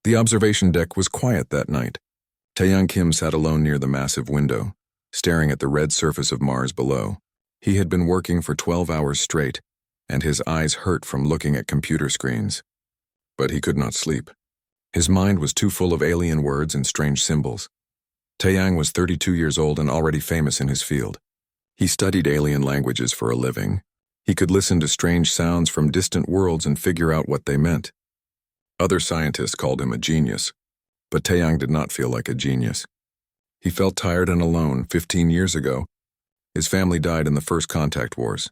The observation deck was quiet that night. Taeyang Kim sat alone near the massive window, staring at the red surface of Mars below. He had been working for 12 hours straight, and his eyes hurt from looking at computer screens. But he could not sleep. His mind was too full of alien words and strange symbols. Taeyang was 32 years old and already famous in his field. He studied alien languages for a living. He could listen to strange sounds from distant worlds and figure out what they meant. Other scientists called him a genius, but Taeyang did not feel like a genius. He felt tired and alone. 15 years ago, his family died in the first contact wars.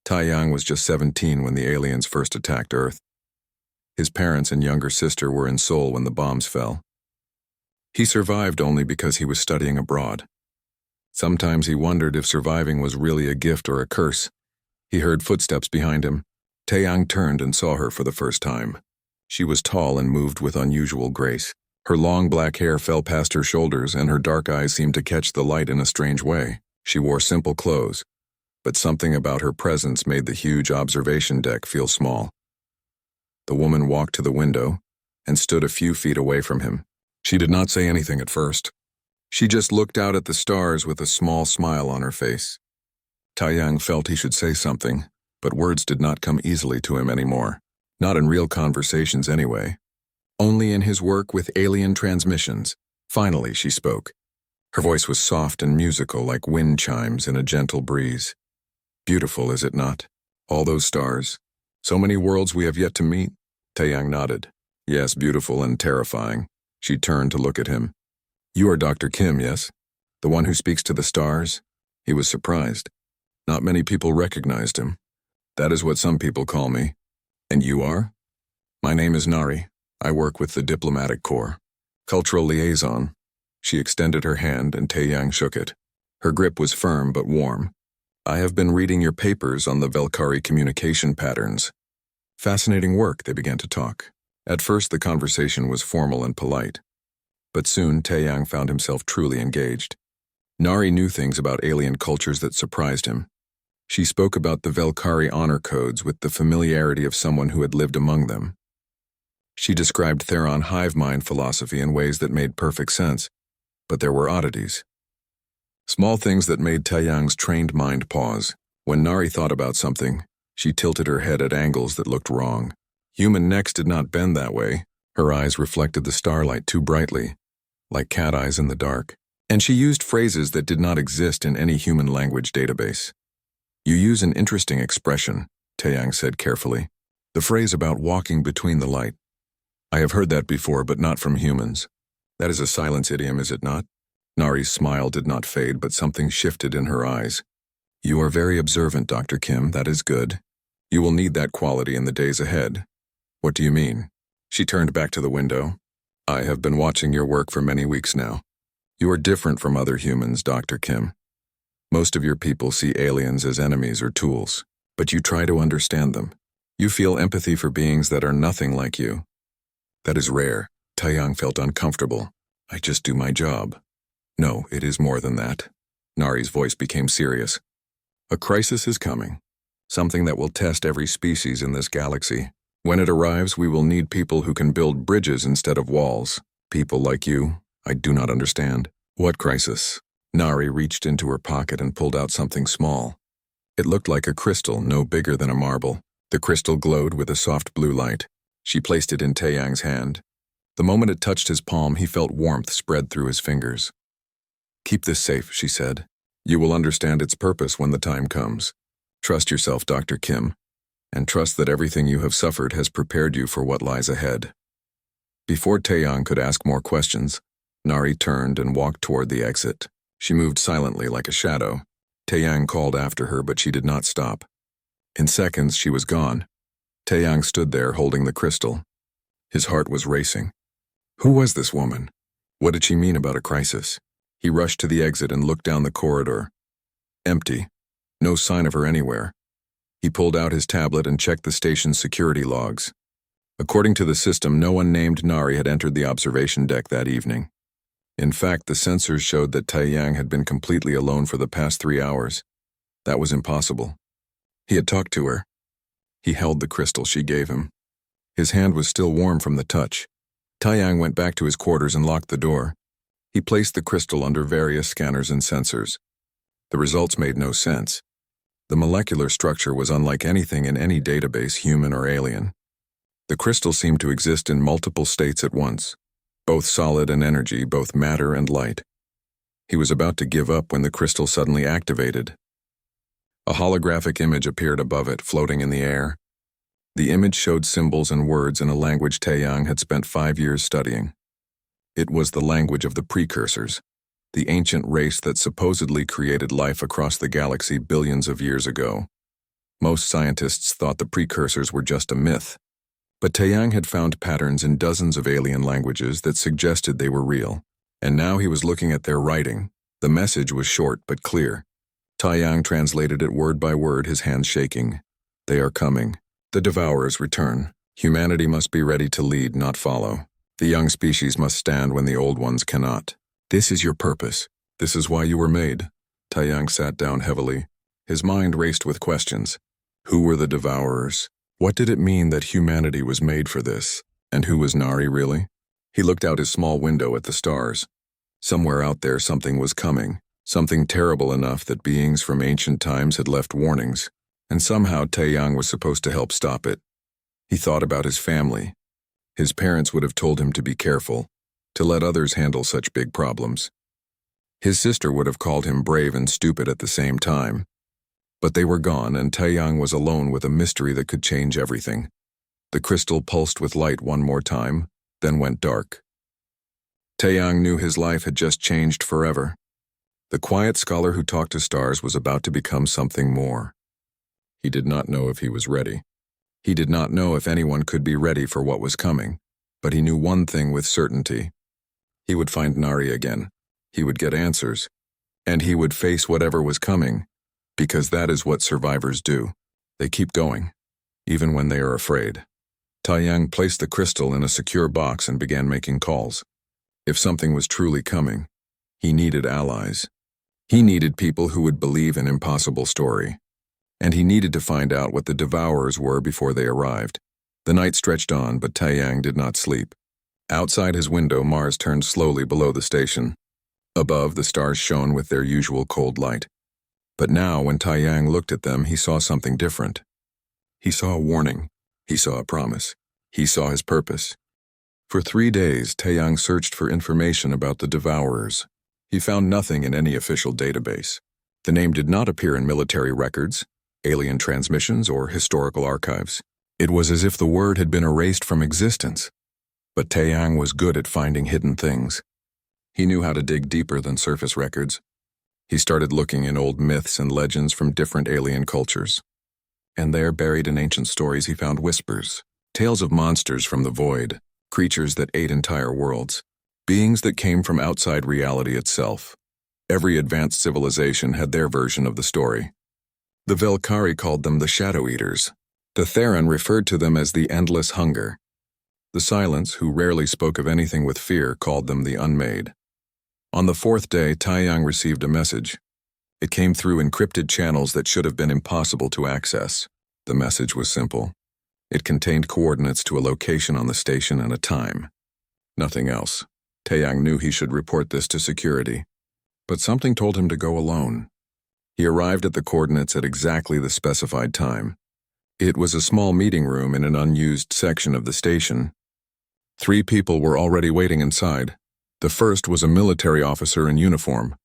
Taeyang was just 17 when the aliens first attacked Earth. His parents and younger sister were in Seoul when the bombs fell. He survived only because he was studying abroad. Sometimes he wondered if surviving was really a gift or a curse. He heard footsteps behind him. Taeyang turned and saw her for the first time. She was tall and moved with unusual grace. Her long black hair fell past her shoulders, and her dark eyes seemed to catch the light in a strange way. She wore simple clothes, but something about her presence made the huge observation deck feel small. The woman walked to the window and stood a few feet away from him. She did not say anything at first. She just looked out at the stars with a small smile on her face. Taeyang felt he should say something, but words did not come easily to him anymore. Not in real conversations anyway. Only in his work with alien transmissions. Finally, she spoke. Her voice was soft and musical like wind chimes in a gentle breeze. Beautiful, is it not? All those stars. So many worlds we have yet to meet. Taeyang nodded. Yes, beautiful and terrifying. She turned to look at him. You are Dr. Kim, yes? The one who speaks to the stars? He was surprised. Not many people recognized him. That is what some people call me. And you are? My name is Nari. I work with the Diplomatic Corps. Cultural liaison. She extended her hand and Taeyang shook it. Her grip was firm but warm. I have been reading your papers on the Velkari communication patterns. Fascinating work, they began to talk. At first the conversation was formal and polite. But soon Taeyang found himself truly engaged. Nari knew things about alien cultures that surprised him. She spoke about the Velkari honor codes with the familiarity of someone who had lived among them. She described Theron hive mind philosophy in ways that made perfect sense, but there were oddities. Small things that made Taeyang's trained mind pause. When Nari thought about something, she tilted her head at angles that looked wrong. Human necks did not bend that way. Her eyes reflected the starlight too brightly, like cat eyes in the dark. And she used phrases that did not exist in any human language database. You use an interesting expression, Taeyang said carefully. The phrase about walking between the light. I have heard that before, but not from humans. That is a silence idiom, is it not? Nari's smile did not fade, but something shifted in her eyes. You are very observant, Dr. Kim. That is good. You will need that quality in the days ahead. What do you mean? She turned back to the window. I have been watching your work for many weeks now. You are different from other humans, Dr. Kim. Most of your people see aliens as enemies or tools, but you try to understand them. You feel empathy for beings that are nothing like you. That is rare. Taeyang felt uncomfortable. I just do my job. No, it is more than that. Nari's voice became serious. A crisis is coming. Something that will test every species in this galaxy. When it arrives, we will need people who can build bridges instead of walls. People like you, I do not understand. What crisis? Nari reached into her pocket and pulled out something small. It looked like a crystal, no bigger than a marble. The crystal glowed with a soft blue light. She placed it in Taeyang's hand. The moment it touched his palm, he felt warmth spread through his fingers. Keep this safe, she said. You will understand its purpose when the time comes. Trust yourself, Dr. Kim, and trust that everything you have suffered has prepared you for what lies ahead. Before Taeyang could ask more questions, Nari turned and walked toward the exit. She moved silently like a shadow. Taeyang called after her, but she did not stop. In seconds, she was gone. Taeyang stood there holding the crystal. His heart was racing. Who was this woman? What did she mean about a crisis? He rushed to the exit and looked down the corridor. Empty. No sign of her anywhere. He pulled out his tablet and checked the station's security logs. According to the system, no one named Nari had entered the observation deck that evening. In fact, the sensors showed that Taeyang had been completely alone for the past 3 hours. That was impossible. He had talked to her. He held the crystal she gave him. His hand was still warm from the touch. Taiyang went back to his quarters and locked the door. He placed the crystal under various scanners and sensors. The results made no sense. The molecular structure was unlike anything in any database, human or alien. The crystal seemed to exist in multiple states at once, both solid and energy, both matter and light. He was about to give up when the crystal suddenly activated. A holographic image appeared above it, floating in the air. The image showed symbols and words in a language Taiyang had spent 5 years studying. It was the language of the precursors, the ancient race that supposedly created life across the galaxy billions of years ago. Most scientists thought the precursors were just a myth, but Taiyang had found patterns in dozens of alien languages that suggested they were real, and now he was looking at their writing. The message was short but clear. Taiyang translated it word by word, his hands shaking. They are coming. The Devourers return. Humanity must be ready to lead, not follow. The young species must stand when the old ones cannot. This is your purpose. This is why you were made. Taiyang sat down heavily. His mind raced with questions. Who were the Devourers? What did it mean that humanity was made for this? And who was Nari really? He looked out his small window at the stars. Somewhere out there something was coming, something terrible enough that beings from ancient times had left warnings, and somehow Taiyang was supposed to help stop it. He thought about his family. His parents would have told him to be careful, to let others handle such big problems. His sister would have called him brave and stupid at the same time. But they were gone, and Taiyang was alone with a mystery that could change everything. The crystal pulsed with light one more time, then went dark. Taiyang knew his life had just changed forever. The quiet scholar who talked to stars was about to become something more. He did not know if he was ready. He did not know if anyone could be ready for what was coming, but he knew one thing with certainty. He would find Nari again. He would get answers, and he would face whatever was coming, because that is what survivors do. They keep going, even when they are afraid. Taiyang placed the crystal in a secure box and began making calls. If something was truly coming, he needed allies. He needed people who would believe an impossible story. And he needed to find out what the Devourers were before they arrived. The night stretched on, but Taiyang did not sleep. Outside his window, Mars turned slowly below the station. Above, the stars shone with their usual cold light. But now, when Taiyang looked at them, he saw something different. He saw a warning. He saw a promise. He saw his purpose. For 3 days, Taiyang searched for information about the Devourers. He found nothing in any official database. The name did not appear in military records, alien transmissions, or historical archives. It was as if the word had been erased from existence. But Taiyang was good at finding hidden things. He knew how to dig deeper than surface records. He started looking in old myths and legends from different alien cultures. And there, buried in ancient stories, he found whispers, tales of monsters from the void, creatures that ate entire worlds, beings that came from outside reality itself. Every advanced civilization had their version of the story. The Velkari called them the Shadow Eaters. The Theron referred to them as the Endless Hunger. The Silence, who rarely spoke of anything with fear, called them the Unmade. On the 4th day, Taiyang received a message. It came through encrypted channels that should have been impossible to access. The message was simple. It contained coordinates to a location on the station and a time. Nothing else. Taiyang knew he should report this to security. But something told him to go alone. He arrived at the coordinates at exactly the specified time. It was a small meeting room in an unused section of the station. 3 people were already waiting inside. The first was a military officer in uniform.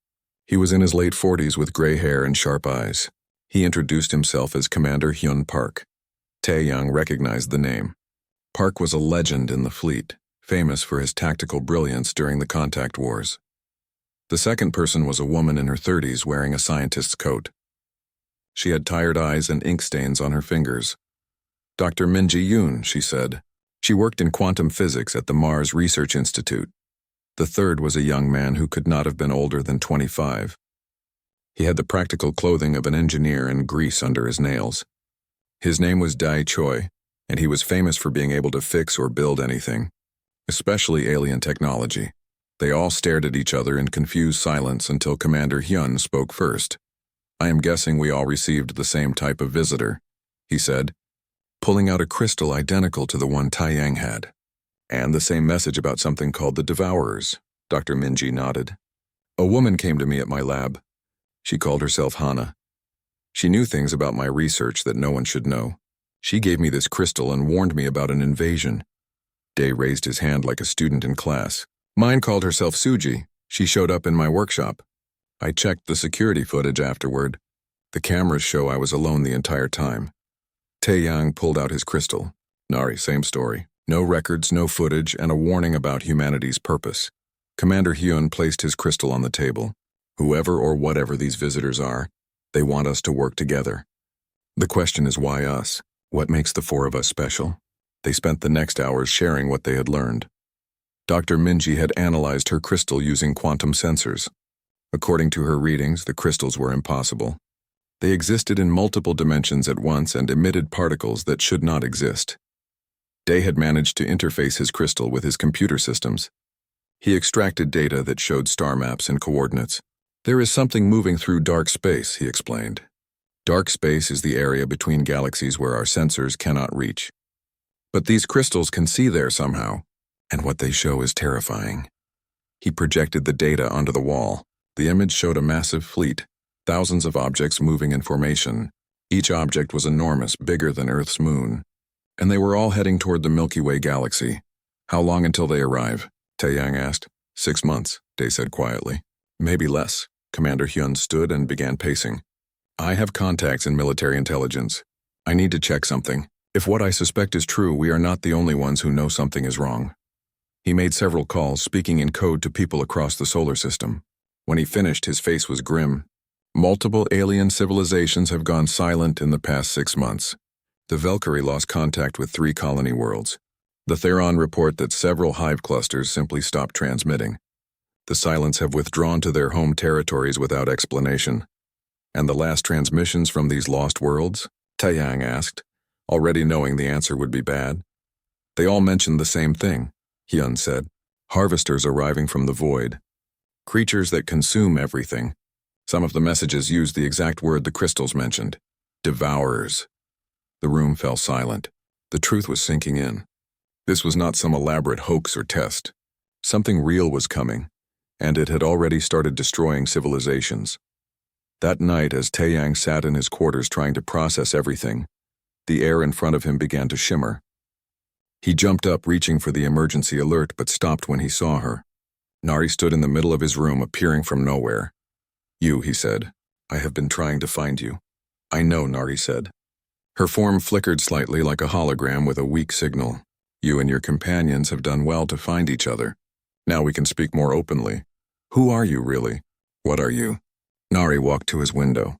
He was in his late 40s with gray hair and sharp eyes. He introduced himself as Commander Hyun Park. Taiyang recognized the name. Park was a legend in the fleet, famous for his tactical brilliance during the contact wars. The second person was a woman in her 30s wearing a scientist's coat. She had tired eyes and ink stains on her fingers. Dr. Min Ji-yoon, she said. She worked in quantum physics at the Mars Research Institute. The third was a young man who could not have been older than 25. He had the practical clothing of an engineer and grease under his nails. His name was Dai Choi, and he was famous for being able to fix or build anything, especially alien technology. They all stared at each other in confused silence until Commander Hyun spoke first. "I am guessing we all received the same type of visitor," he said, pulling out a crystal identical to the one Taiyang had. And the same message about something called the Devourers. Dr. Minji nodded. A woman came to me at my lab. She called herself Hana. She knew things about my research that no one should know. She gave me this crystal and warned me about an invasion. Day raised his hand like a student in class. Mine called herself Suji. She showed up in my workshop. I checked the security footage afterward. The cameras show I was alone the entire time. Taeyang pulled out his crystal. Nari, same story. No records, no footage, and a warning about humanity's purpose. Commander Hyun placed his crystal on the table. Whoever or whatever these visitors are, they want us to work together. The question is why us? What makes the four of us special? They spent the next hours sharing what they had learned. Dr. Minji had analyzed her crystal using quantum sensors. According to her readings, the crystals were impossible. They existed in multiple dimensions at once and emitted particles that should not exist. Day had managed to interface his crystal with his computer systems. He extracted data that showed star maps and coordinates. There is something moving through dark space, he explained. Dark space is the area between galaxies where our sensors cannot reach. But these crystals can see there somehow, and what they show is terrifying. He projected the data onto the wall. The image showed a massive fleet, thousands of objects moving in formation. Each object was enormous, bigger than Earth's moon. And they were all heading toward the Milky Way galaxy. How long until they arrive? Taeyang asked. 6 months, Day said quietly. Maybe less. Commander Hyun stood and began pacing. I have contacts in military intelligence. I need to check something. If what I suspect is true, we are not the only ones who know something is wrong. He made several calls, speaking in code to people across the solar system. When he finished, his face was grim. Multiple alien civilizations have gone silent in the past 6 months. The Valkyrie lost contact with 3 colony worlds. The Theron report that several hive clusters simply stopped transmitting. The Silents have withdrawn to their home territories without explanation. And the last transmissions from these lost worlds? Taeyang asked, already knowing the answer would be bad. They all mentioned the same thing, Hyun said. Harvesters arriving from the void. Creatures that consume everything. Some of the messages used the exact word the crystals mentioned. Devourers. The room fell silent. The truth was sinking in. This was not some elaborate hoax or test. Something real was coming, and it had already started destroying civilizations. That night, as Taeyang sat in his quarters trying to process everything, the air in front of him began to shimmer. He jumped up, reaching for the emergency alert, but stopped when he saw her. Nari stood in the middle of his room, appearing from nowhere. You, he said. I have been trying to find you. I know, Nari said. Her form flickered slightly like a hologram with a weak signal. You and your companions have done well to find each other. Now we can speak more openly. Who are you, really? What are you? Nari walked to his window.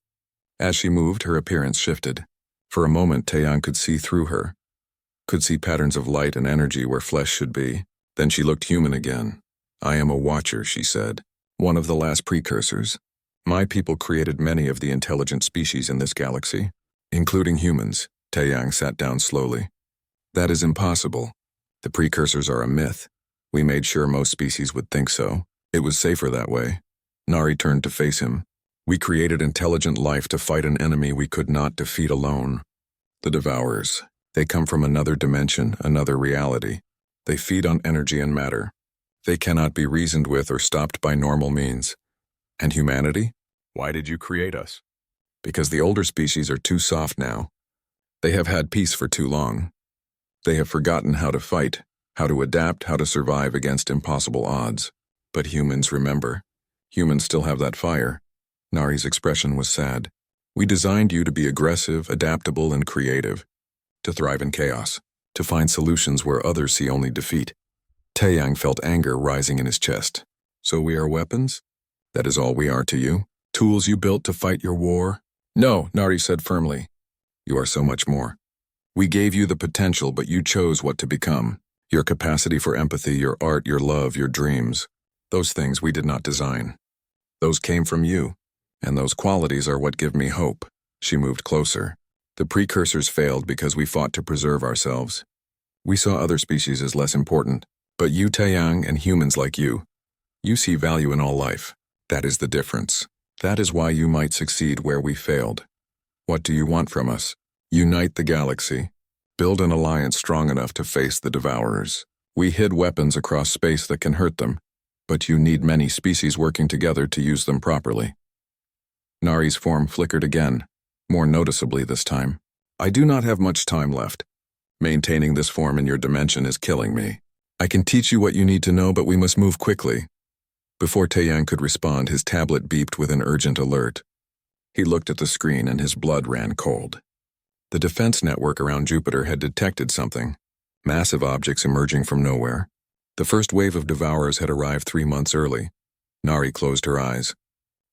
As she moved, her appearance shifted. For a moment, Taeyang could see through her. Could see patterns of light and energy where flesh should be. Then she looked human again. I am a watcher, she said. One of the last precursors. My people created many of the intelligent species in this galaxy. Including humans. Taeyang sat down slowly. That is impossible. The precursors are a myth. We made sure most species would think so. It was safer that way. Nari turned to face him. We created intelligent life to fight an enemy we could not defeat alone. The Devourers. They come from another dimension, another reality. They feed on energy and matter. They cannot be reasoned with or stopped by normal means. And humanity? Why did you create us? Because the older species are too soft now. They have had peace for too long. They have forgotten how to fight, how to adapt, how to survive against impossible odds. But humans remember. Humans still have that fire. Nari's expression was sad. We designed you to be aggressive, adaptable, and creative. To thrive in chaos. To find solutions where others see only defeat. Taeyang felt anger rising in his chest. So we are weapons? That is all we are to you? Tools you built to fight your war? No, Nari said firmly. You are so much more. We gave you the potential, but you chose what to become. Your capacity for empathy, your art, your love, your dreams. Those things we did not design. Those came from you, and those qualities are what give me hope. She moved closer. The precursors failed because we fought to preserve ourselves. We saw other species as less important, but you, Taeyang, and humans like you see value in all life. That is the difference. That is why you might succeed where we failed. What do you want from us? Unite the galaxy. Build an alliance strong enough to face the Devourers. We hid weapons across space that can hurt them, but you need many species working together to use them properly. Nari's form flickered again, more noticeably this time. I do not have much time left. Maintaining this form in your dimension is killing me. I can teach you what you need to know, but we must move quickly. Before Taeyang could respond, his tablet beeped with an urgent alert. He looked at the screen and his blood ran cold. The defense network around Jupiter had detected something. Massive objects emerging from nowhere. The first wave of devourers had arrived 3 months early. Nari closed her eyes.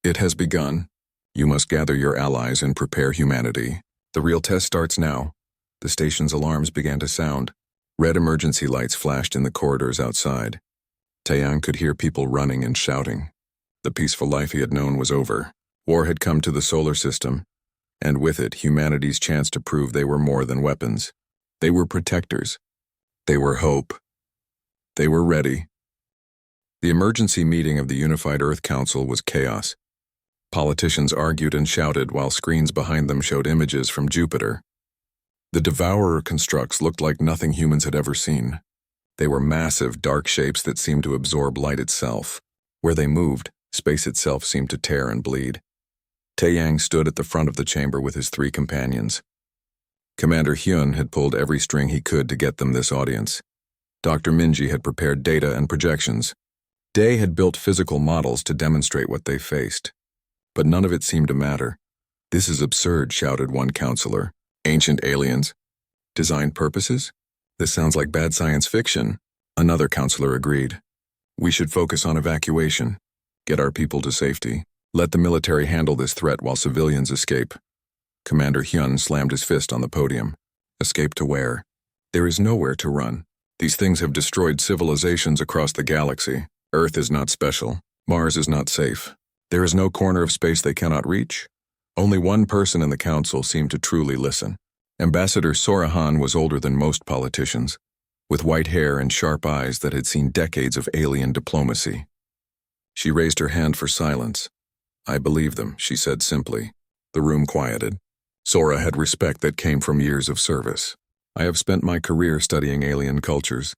It has begun. You must gather your allies and prepare humanity. The real test starts now. The station's alarms began to sound. Red emergency lights flashed in the corridors outside. Taeyang could hear people running and shouting. The peaceful life he had known was over. War had come to the solar system, and with it, humanity's chance to prove they were more than weapons. They were protectors. They were hope. They were ready. The emergency meeting of the Unified Earth Council was chaos. Politicians argued and shouted while screens behind them showed images from Jupiter. The devourer constructs looked like nothing humans had ever seen. They were massive, dark shapes that seemed to absorb light itself. Where they moved, space itself seemed to tear and bleed. Taeyang stood at the front of the chamber with his 3 companions. Commander Hyun had pulled every string he could to get them this audience. Dr. Minji had prepared data and projections. Day had built physical models to demonstrate what they faced. But none of it seemed to matter. "This is absurd," shouted one counselor. "Ancient aliens? Designed purposes? This sounds like bad science fiction." Another counselor agreed. "We should focus on evacuation. Get our people to safety. Let the military handle this threat while civilians escape." Commander Hyun slammed his fist on the podium. "Escape to where? There is nowhere to run. These things have destroyed civilizations across the galaxy. Earth is not special. Mars is not safe. There is no corner of space they cannot reach." Only one person in the council seemed to truly listen. Ambassador Sora Han was older than most politicians, with white hair and sharp eyes that had seen decades of alien diplomacy. She raised her hand for silence. "I believe them," she said simply. The room quieted. Sora had respect that came from years of service. "I have spent my career studying alien cultures.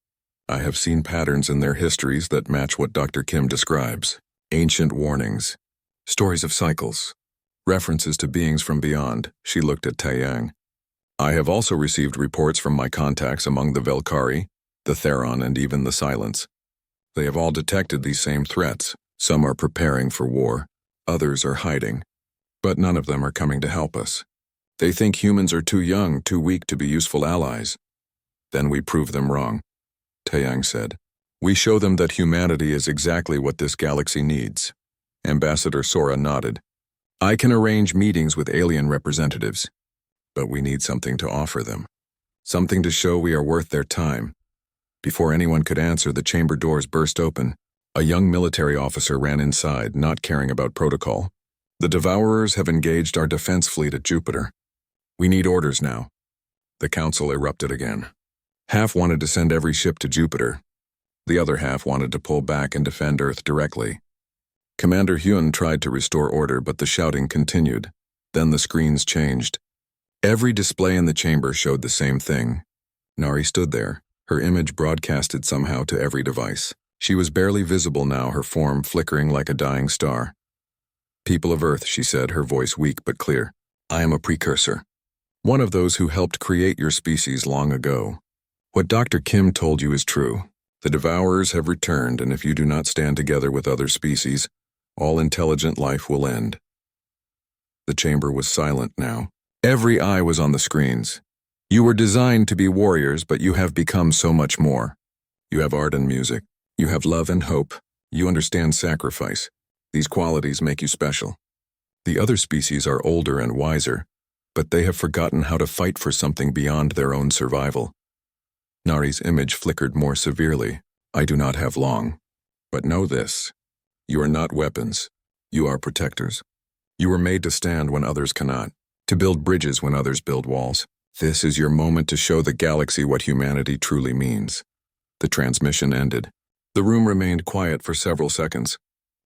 I have seen patterns in their histories that match what Dr. Kim describes. Ancient warnings. Stories of cycles. References to beings from beyond." She looked at Taeyang. "I have also received reports from my contacts among the Velkari, the Theron, and even the Silence. They have all detected these same threats. Some are preparing for war. Others are hiding. But none of them are coming to help us. They think humans are too young, too weak to be useful allies. Then we prove them wrong," Taeyang said. "We show them that humanity is exactly what this galaxy needs." Ambassador Sora nodded. "I can arrange meetings with alien representatives, but we need something to offer them. Something to show we are worth their time." Before anyone could answer, the chamber doors burst open. A young military officer ran inside, not caring about protocol. "The Devourers have engaged our defense fleet at Jupiter. We need orders now." The council erupted again. Half wanted to send every ship to Jupiter. The other half wanted to pull back and defend Earth directly. Commander Hyun tried to restore order, but the shouting continued. Then the screens changed. Every display in the chamber showed the same thing. Nari stood there, her image broadcasted somehow to every device. She was barely visible now, her form flickering like a dying star. "People of Earth," she said, her voice weak but clear. "I am a precursor. One of those who helped create your species long ago. What Dr. Kim told you is true. The Devourers have returned, and if you do not stand together with other species, all intelligent life will end." The chamber was silent now. Every eye was on the screens. "You were designed to be warriors, but you have become so much more. You have art and music. You have love and hope. You understand sacrifice. These qualities make you special. The other species are older and wiser, but they have forgotten how to fight for something beyond their own survival." Nari's image flickered more severely. "I do not have long. But know this. You are not weapons. You are protectors. You were made to stand when others cannot, to build bridges when others build walls. This is your moment to show the galaxy what humanity truly means." The transmission ended. The room remained quiet for several seconds.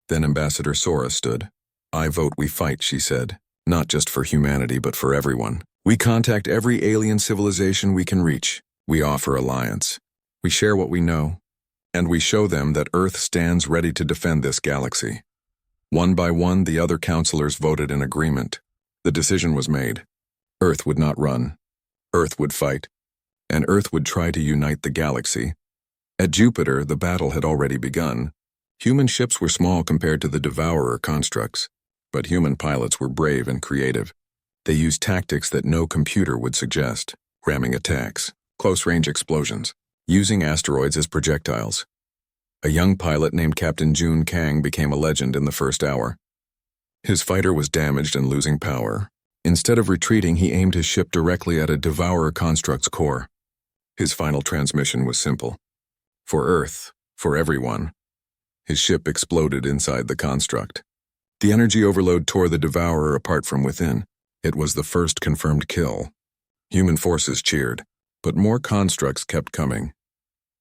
Then Ambassador Sora stood. "I vote we fight," she said. "Not just for humanity, but for everyone. We contact every alien civilization we can reach. We offer alliance. We share what we know, and we show them that Earth stands ready to defend this galaxy. One by one, the other counselors voted in agreement. The decision was made. Earth would not run. Earth would fight. And Earth would try to unite the galaxy. At Jupiter, the battle had already begun. Human ships were small compared to the Devourer constructs, but human pilots were brave and creative. They used tactics that no computer would suggest: ramming attacks, close-range explosions, using asteroids as projectiles. A young pilot named Captain Jun Kang became a legend in the first hour. His fighter was damaged and losing power. Instead of retreating, he aimed his ship directly at a Devourer construct's core. His final transmission was simple: for Earth, for everyone. His ship exploded inside the construct. The energy overload tore the Devourer apart from within. It was the first confirmed kill. Human forces cheered, but more constructs kept coming.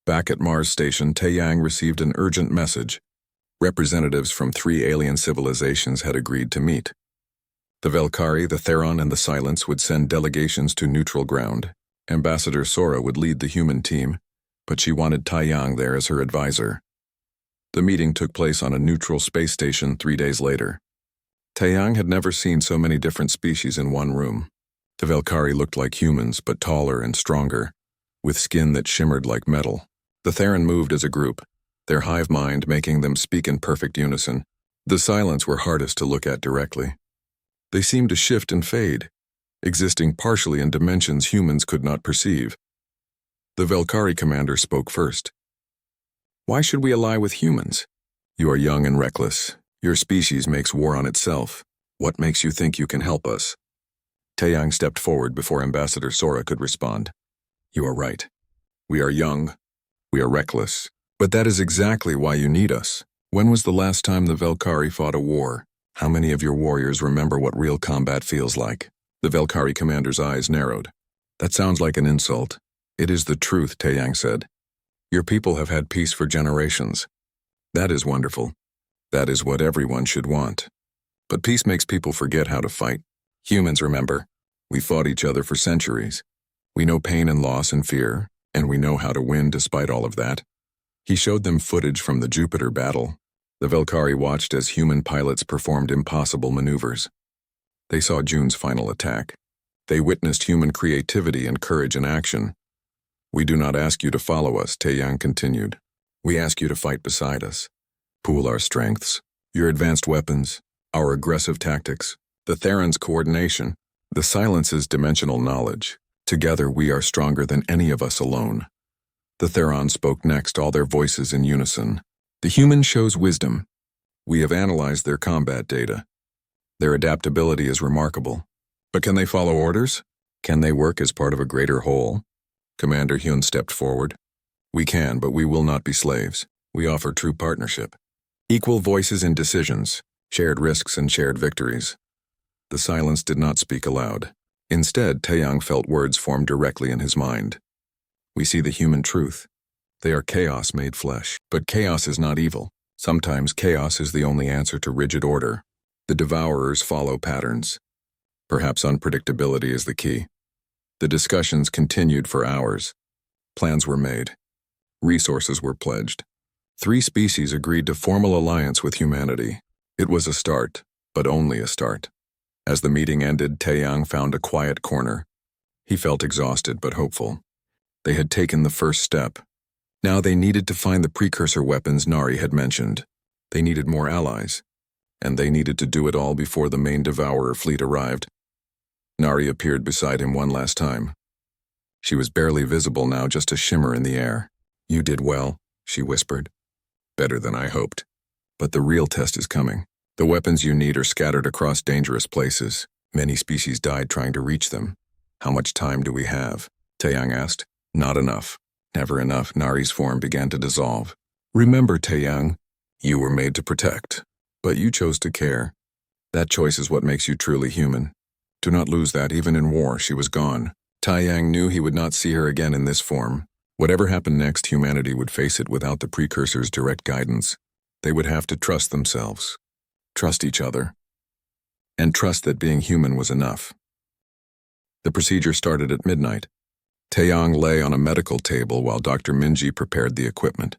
Back at Mars Station, Taeyang received an urgent message. Representatives from 3 alien civilizations had agreed to meet. The Velkari, the Theron, and the Silence would send delegations to neutral ground. Ambassador Sora would lead the human team, but she wanted Taeyang there as her advisor. The meeting took place on a neutral space station 3 days later. Taeyang had never seen so many different species in one room. The Velkari looked like humans, but taller and stronger, with skin that shimmered like metal. The Theron moved as a group, their hive mind making them speak in perfect unison. The Silence were hardest to look at directly. They seemed to shift and fade, existing partially in dimensions humans could not perceive. The Velkari commander spoke first. "Why should we ally with humans? You are young and reckless. Your species makes war on itself. What makes you think you can help us?" Taeyang stepped forward before Ambassador Sora could respond. "You are right. We are young. We are reckless. But that is exactly why you need us. When was the last time the Velkari fought a war? How many of your warriors remember what real combat feels like?" The Velkari commander's eyes narrowed. "That sounds like an insult." "It is the truth," Taeyang said. "Your people have had peace for generations. That is wonderful. That is what everyone should want. But peace makes people forget how to fight. Humans remember. We fought each other for centuries. We know pain and loss and fear, and we know how to win despite all of that." He showed them footage from the Jupiter battle. The Velkari watched as human pilots performed impossible maneuvers. They saw Jun's final attack. They witnessed human creativity and courage in action. "We do not ask you to follow us," Taeyang continued. "We ask you to fight beside us. Pool our strengths, your advanced weapons, our aggressive tactics, the Theron's coordination, the Silence's dimensional knowledge. Together we are stronger than any of us alone." The Theron spoke next, all their voices in unison. "The human shows wisdom. We have analyzed their combat data. Their adaptability is remarkable. But can they follow orders? Can they work as part of a greater whole?" Commander Hyun stepped forward. "We can, but we will not be slaves. We offer true partnership. Equal voices in decisions, shared risks and shared victories." The Silence did not speak aloud. Instead, Taeyang felt words form directly in his mind. "We see the human truth. They are chaos made flesh. But chaos is not evil. Sometimes chaos is the only answer to rigid order. The Devourers follow patterns. Perhaps unpredictability is the key." The discussions continued for hours. Plans were made. Resources were pledged. 3 species agreed to formal alliance with humanity. It was a start, but only a start. As the meeting ended, Taeyang found a quiet corner. He felt exhausted but hopeful. They had taken the first step. Now they needed to find the precursor weapons Nari had mentioned. They needed more allies. And they needed to do it all before the main Devourer fleet arrived. Nari appeared beside him one last time. She was barely visible now, just a shimmer in the air. "You did well," she whispered. "Better than I hoped. But the real test is coming. The weapons you need are scattered across dangerous places. Many species died trying to reach them. How much time do we have?" Taeyang asked. "Not enough. Never enough." Nari's form began to dissolve. "Remember, Taeyang, you were made to protect, but you chose to care. That choice is what makes you truly human. Do not lose that. Even in war, she was gone." Taeyang knew he would not see her again in this form. Whatever happened next, humanity would face it without the Precursor's direct guidance. They would have to trust themselves, trust each other, and trust that being human was enough. The procedure started at midnight. Taeyang lay on a medical table while Dr. Minji prepared the equipment.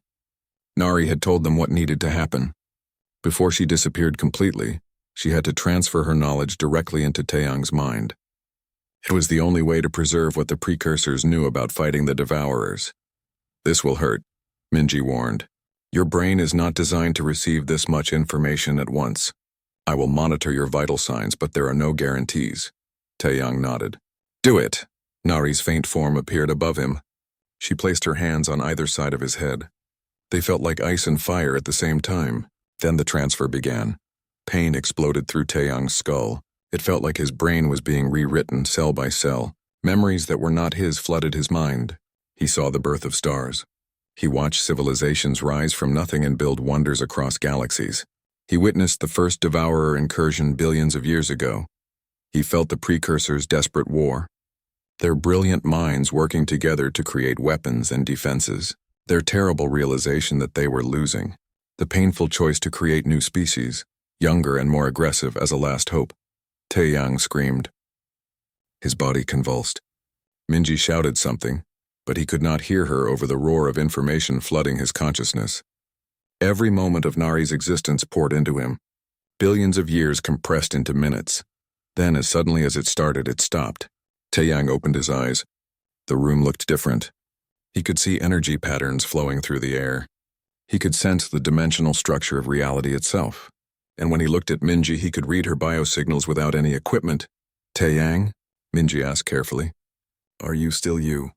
Nari had told them what needed to happen. Before she disappeared completely, she had to transfer her knowledge directly into Taeyang's mind. It was the only way to preserve what the precursors knew about fighting the Devourers. "This will hurt," Minji warned. "Your brain is not designed to receive this much information at once. I will monitor your vital signs, but there are no guarantees." Taeyang nodded. "Do it." Nari's faint form appeared above him. She placed her hands on either side of his head. They felt like ice and fire at the same time. Then the transfer began. Pain exploded through Taeyang's skull. It felt like his brain was being rewritten cell by cell. Memories that were not his flooded his mind. He saw the birth of stars. He watched civilizations rise from nothing and build wonders across galaxies. He witnessed the first Devourer incursion billions of years ago. He felt the precursors' desperate war. Their brilliant minds working together to create weapons and defenses. Their terrible realization that they were losing. The painful choice to create new species, younger and more aggressive as a last hope. Taeyang screamed. His body convulsed. Minji shouted something, but he could not hear her over the roar of information flooding his consciousness. Every moment of Nari's existence poured into him. Billions of years compressed into minutes. Then, as suddenly as it started, it stopped. Taeyang opened his eyes. The room looked different. He could see energy patterns flowing through the air. He could sense the dimensional structure of reality itself. And when he looked at Minji, he could read her biosignals without any equipment. "Taeyang?" Minji asked carefully. "Are you still you?"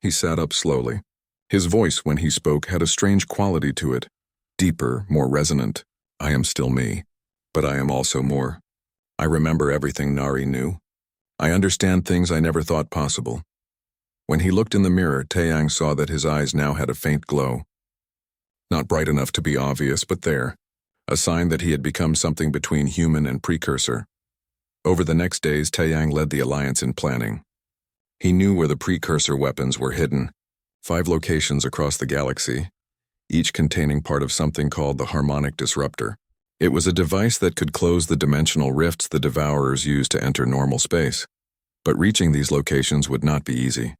He sat up slowly. His voice, when he spoke, had a strange quality to it. Deeper, more resonant. "I am still me, but I am also more. I remember everything Nari knew. I understand things I never thought possible." When he looked in the mirror, Taeyang saw that his eyes now had a faint glow. Not bright enough to be obvious, but there. A sign that he had become something between human and precursor. Over the next days, Taeyang led the alliance in planning. He knew where the precursor weapons were hidden. 5 locations across the galaxy, each containing part of something called the harmonic disruptor. It was a device that could close the dimensional rifts the Devourers used to enter normal space. But reaching these locations would not be easy.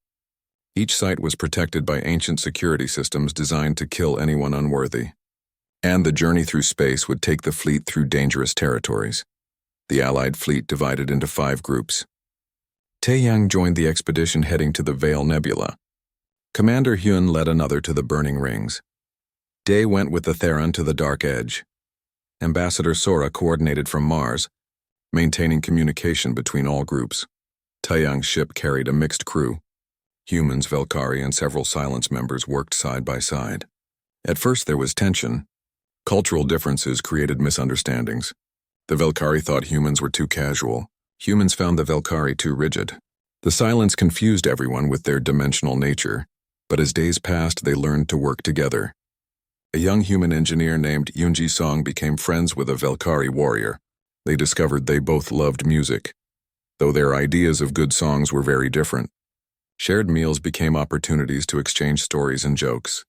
Each site was protected by ancient security systems designed to kill anyone unworthy. And the journey through space would take the fleet through dangerous territories. The Allied fleet divided into 5 groups. Taeyang joined the expedition heading to the Veil Nebula. Commander Hyun led another to the Burning Rings. Day went with the Theron to the Dark Edge. Ambassador Sora coordinated from Mars, maintaining communication between all groups. Taeyang's ship carried a mixed crew. Humans, Velkari, and several Silence members worked side by side. At first there was tension. Cultural differences created misunderstandings. The Velkari thought humans were too casual. Humans found the Velkari too rigid. The Silence confused everyone with their dimensional nature, but as days passed they learned to work together. A young human engineer named Yoonji Song became friends with a Velkari warrior. They discovered they both loved music, though their ideas of good songs were very different. Shared meals became opportunities to exchange stories and jokes.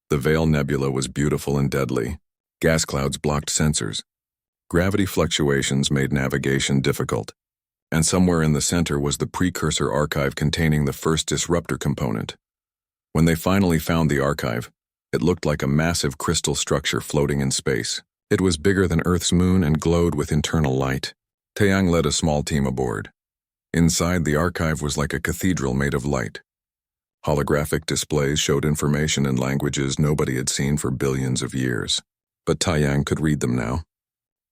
The Veil Nebula was beautiful and deadly. Gas clouds blocked sensors. Gravity fluctuations made navigation difficult. And somewhere in the center was the precursor archive containing the first disruptor component. When they finally found the archive, it looked like a massive crystal structure floating in space. It was bigger than Earth's moon and glowed with internal light. Taeyang led a small team aboard. Inside, the archive was like a cathedral made of light. Holographic displays showed information in languages nobody had seen for billions of years. But Taeyang could read them now.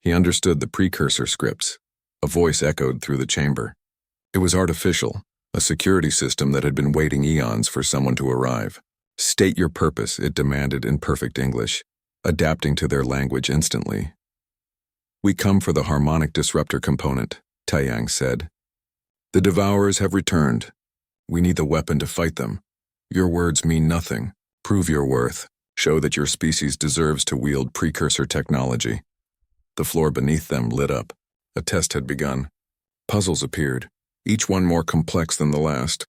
He understood the precursor scripts. A voice echoed through the chamber. It was artificial, a security system that had been waiting eons for someone to arrive. "State your purpose," it demanded in perfect English, adapting to their language instantly. "We come for the harmonic disruptor component," Taeyang said. "The Devourers have returned. We need the weapon to fight them. Your words mean nothing. Prove your worth. Show that your species deserves to wield precursor technology." The floor beneath them lit up. A test had begun. Puzzles appeared, each one more complex than the last.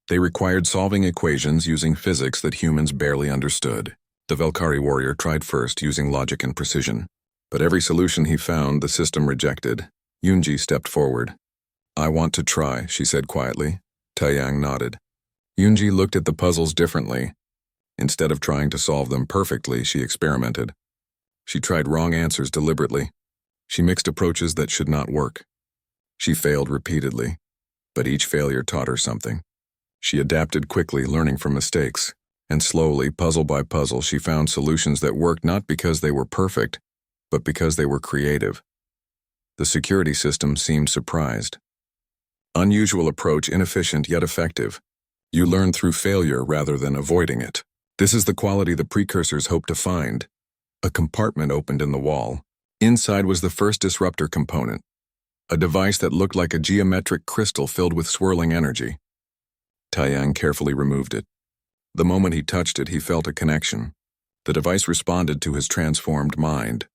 They required solving equations using physics that humans barely understood. The Velkari warrior tried first using logic and precision. But every solution he found, the system rejected. Yoonji stepped forward. "I want to try," she said quietly. Taeyang nodded. Yunji looked at the puzzles differently. Instead of trying to solve them perfectly, she experimented. She tried wrong answers deliberately. She mixed approaches that should not work. She failed repeatedly, but each failure taught her something. She adapted quickly, learning from mistakes, and slowly, puzzle by puzzle, she found solutions that worked not because they were perfect, but because they were creative. The security system seemed surprised. Unusual approach, inefficient yet effective. You learn through failure rather than avoiding it. This is the quality the precursors hoped to find. A compartment opened in the wall. Inside was the first disruptor component, a device that looked like a geometric crystal filled with swirling energy. Taiyang carefully removed it. The moment he touched it, he felt a connection. The device responded to his transformed mind.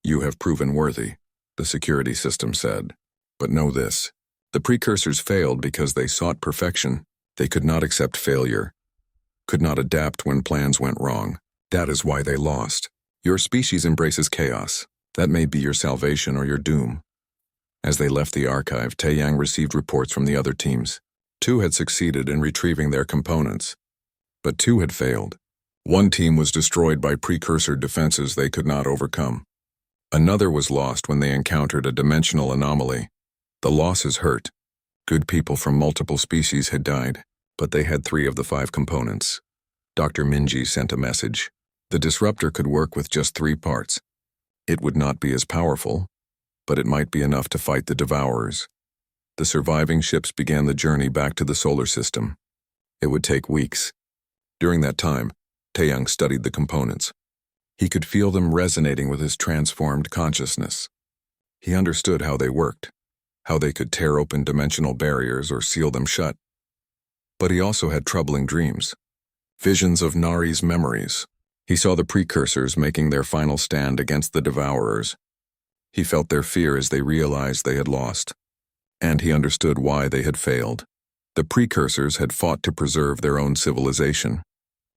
"You have proven worthy," the security system said. "But know this. The precursors failed because they sought perfection. They could not accept failure, could not adapt when plans went wrong. That is why they lost. Your species embraces chaos. That may be your salvation or your doom." As they left the archive, Taiyang received reports from the other teams. 2 had succeeded in retrieving their components, but 2 had failed. One team was destroyed by precursor defenses they could not overcome. Another was lost when they encountered a dimensional anomaly. The losses hurt. Good people from multiple species had died, but they had 3 of the 5 components. Dr. Minji sent a message. The disruptor could work with just 3 parts. It would not be as powerful, but it might be enough to fight the Devourers. The surviving ships began the journey back to the solar system. It would take weeks. During that time, Taeyang studied the components. He could feel them resonating with his transformed consciousness. He understood how they worked, how they could tear open dimensional barriers or seal them shut. But he also had troubling dreams, visions of Nari's memories. He saw the precursors making their final stand against the Devourers. He felt their fear as they realized they had lost, and he understood why they had failed. The precursors had fought to preserve their own civilization.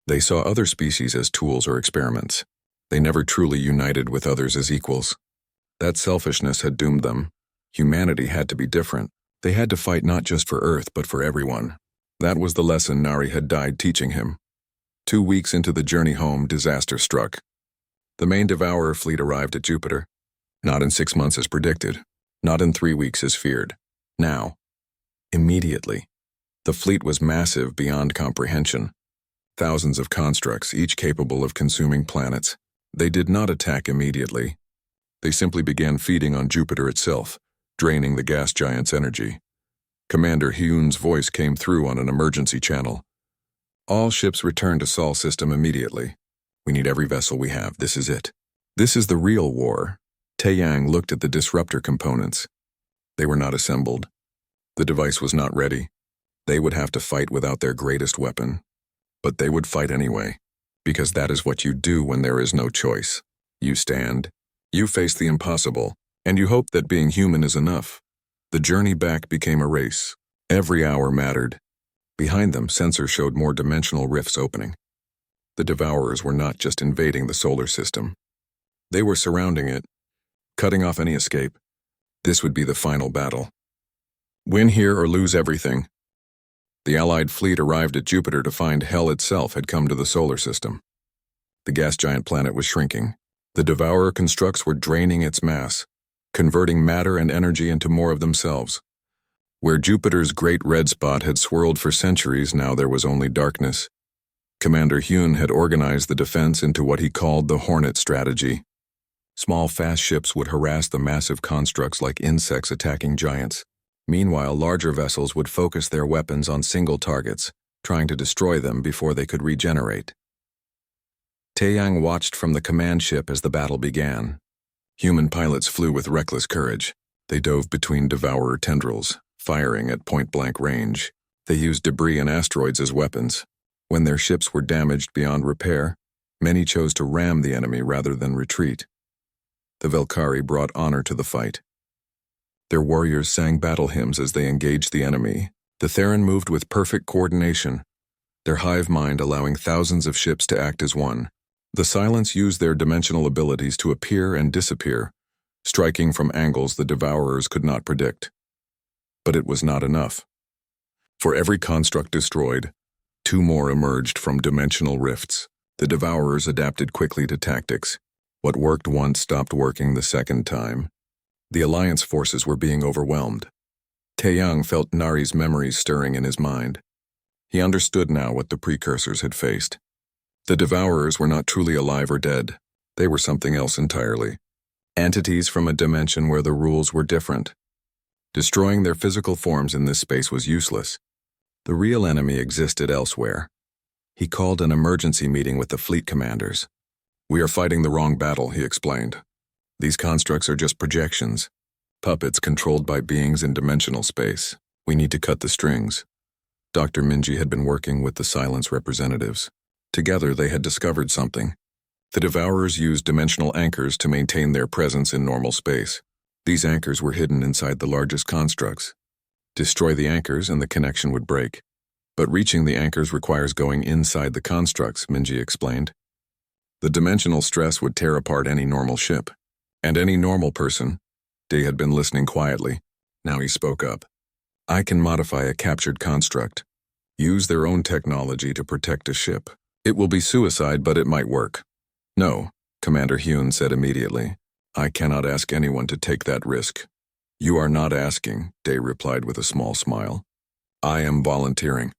They saw other species as tools or experiments. They never truly united with others as equals. That selfishness had doomed them. Humanity had to be different. They had to fight not just for Earth, but for everyone. That was the lesson Nari had died teaching him. 2 weeks into the journey home, disaster struck. The main Devourer fleet arrived at Jupiter. Not in 6 months as predicted. Not in 3 weeks as feared. Now. Immediately. The fleet was massive beyond comprehension. Thousands of constructs, each capable of consuming planets. They did not attack immediately. They simply began feeding on Jupiter itself, draining the gas giant's energy. Commander Hyun's voice came through on an emergency channel. "All ships return to Sol system immediately. We need every vessel we have. This is it. This is the real war." Taeyang looked at the disruptor components. They were not assembled. The device was not ready. They would have to fight without their greatest weapon. But they would fight anyway, because that is what you do when there is no choice. You stand, you face the impossible, and you hope that being human is enough. The journey back became a race. Every hour mattered. Behind them, sensors showed more dimensional rifts opening. The Devourers were not just invading the solar system. They were surrounding it, cutting off any escape. This would be the final battle. Win here or lose everything. The Allied fleet arrived at Jupiter to find hell itself had come to the solar system. The gas giant planet was shrinking. The Devourer constructs were draining its mass, converting matter and energy into more of themselves. Where Jupiter's great red spot had swirled for centuries, now there was only darkness. Commander Hyun had organized the defense into what he called the Hornet strategy. Small, fast ships would harass the massive constructs like insects attacking giants. Meanwhile, larger vessels would focus their weapons on single targets, trying to destroy them before they could regenerate. Taeyang watched from the command ship as the battle began. Human pilots flew with reckless courage. They dove between Devourer tendrils, firing at point-blank range. They used debris and asteroids as weapons. When their ships were damaged beyond repair, many chose to ram the enemy rather than retreat. The Velkari brought honor to the fight. Their warriors sang battle hymns as they engaged the enemy. The Theron moved with perfect coordination, their hive mind allowing thousands of ships to act as one. The Silence used their dimensional abilities to appear and disappear, striking from angles the Devourers could not predict. But it was not enough. For every construct destroyed, Two more emerged from dimensional rifts. The Devourers adapted quickly to tactics. What worked once stopped working the second time. The Alliance forces were being overwhelmed. Taeyang felt Nari's memories stirring in his mind. He understood now what the precursors had faced. The Devourers were not truly alive or dead. They were something else entirely. Entities from a dimension where the rules were different. Destroying their physical forms in this space was useless. The real enemy existed elsewhere. He called an emergency meeting with the fleet commanders. "We are fighting the wrong battle," he explained. "These constructs are just projections. Puppets controlled by beings in dimensional space. We need to cut the strings." Dr. Minji had been working with the Silence representatives. Together they had discovered something. The Devourers used dimensional anchors to maintain their presence in normal space. These anchors were hidden inside the largest constructs. Destroy the anchors and the connection would break. But reaching the anchors requires going inside the constructs, Minji explained. The dimensional stress would tear apart any normal ship. And any normal person. Day had been listening quietly. Now he spoke up. "I can modify a captured construct. Use their own technology to protect a ship. It will be suicide, but it might work." "No," Commander Hyun said immediately. "I cannot ask anyone to take that risk." "You are not asking," Day replied with a small smile. "I am volunteering.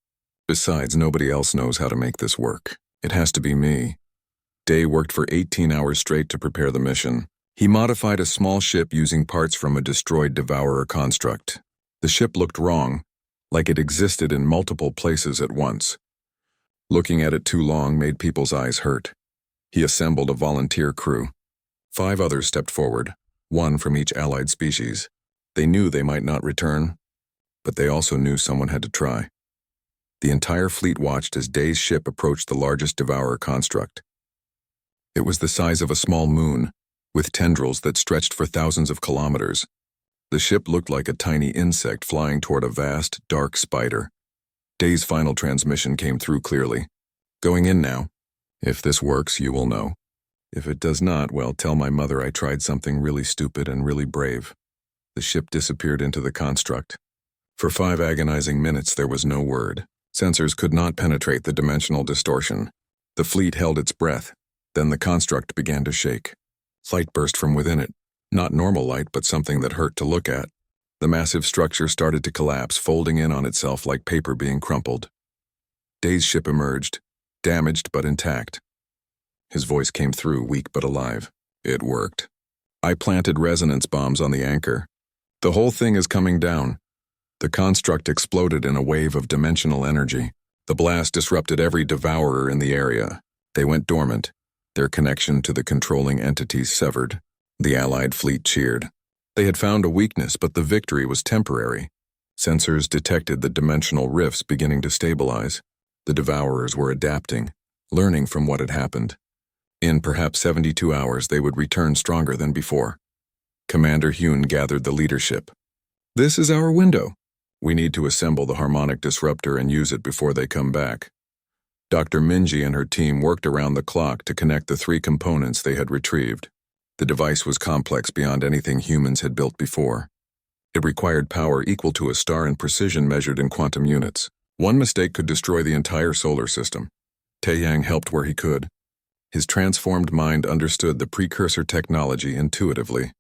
Besides, nobody else knows how to make this work. It has to be me." Day worked for 18 hours straight to prepare the mission. He modified a small ship using parts from a destroyed Devourer construct. The ship looked wrong, like it existed in multiple places at once. Looking at it too long made people's eyes hurt. He assembled a volunteer crew. 5 others stepped forward, 1 from each allied species. They knew they might not return, but they also knew someone had to try. The entire fleet watched as Day's ship approached the largest Devourer construct. It was the size of a small moon, with tendrils that stretched for thousands of kilometers. The ship looked like a tiny insect flying toward a vast, dark spider. Day's final transmission came through clearly. "Going in now. If this works, you will know. If it does not, well, tell my mother I tried something really stupid and really brave." The ship disappeared into the construct. For 5 agonizing minutes there was no word. Sensors could not penetrate the dimensional distortion. The fleet held its breath. Then the construct began to shake. Light burst from within it. Not normal light, but something that hurt to look at. The massive structure started to collapse, folding in on itself like paper being crumpled. Day's ship emerged, damaged but intact. His voice came through, weak but alive. "It worked. I planted resonance bombs on the anchor. The whole thing is coming down." The construct exploded in a wave of dimensional energy. The blast disrupted every Devourer in the area. They went dormant, their connection to the controlling entities severed. The Allied fleet cheered. They had found a weakness, but the victory was temporary. Sensors detected the dimensional rifts beginning to stabilize. The Devourers were adapting, learning from what had happened. In perhaps 72 hours, they would return stronger than before. Commander Hyun gathered the leadership. "This is our window. We need to assemble the harmonic disruptor and use it before they come back." Dr. Minji and her team worked around the clock to connect the 3 components they had retrieved. The device was complex beyond anything humans had built before. It required power equal to a star in precision measured in quantum units. One mistake could destroy the entire solar system. Taeyang helped where he could. His transformed mind understood the precursor technology intuitively.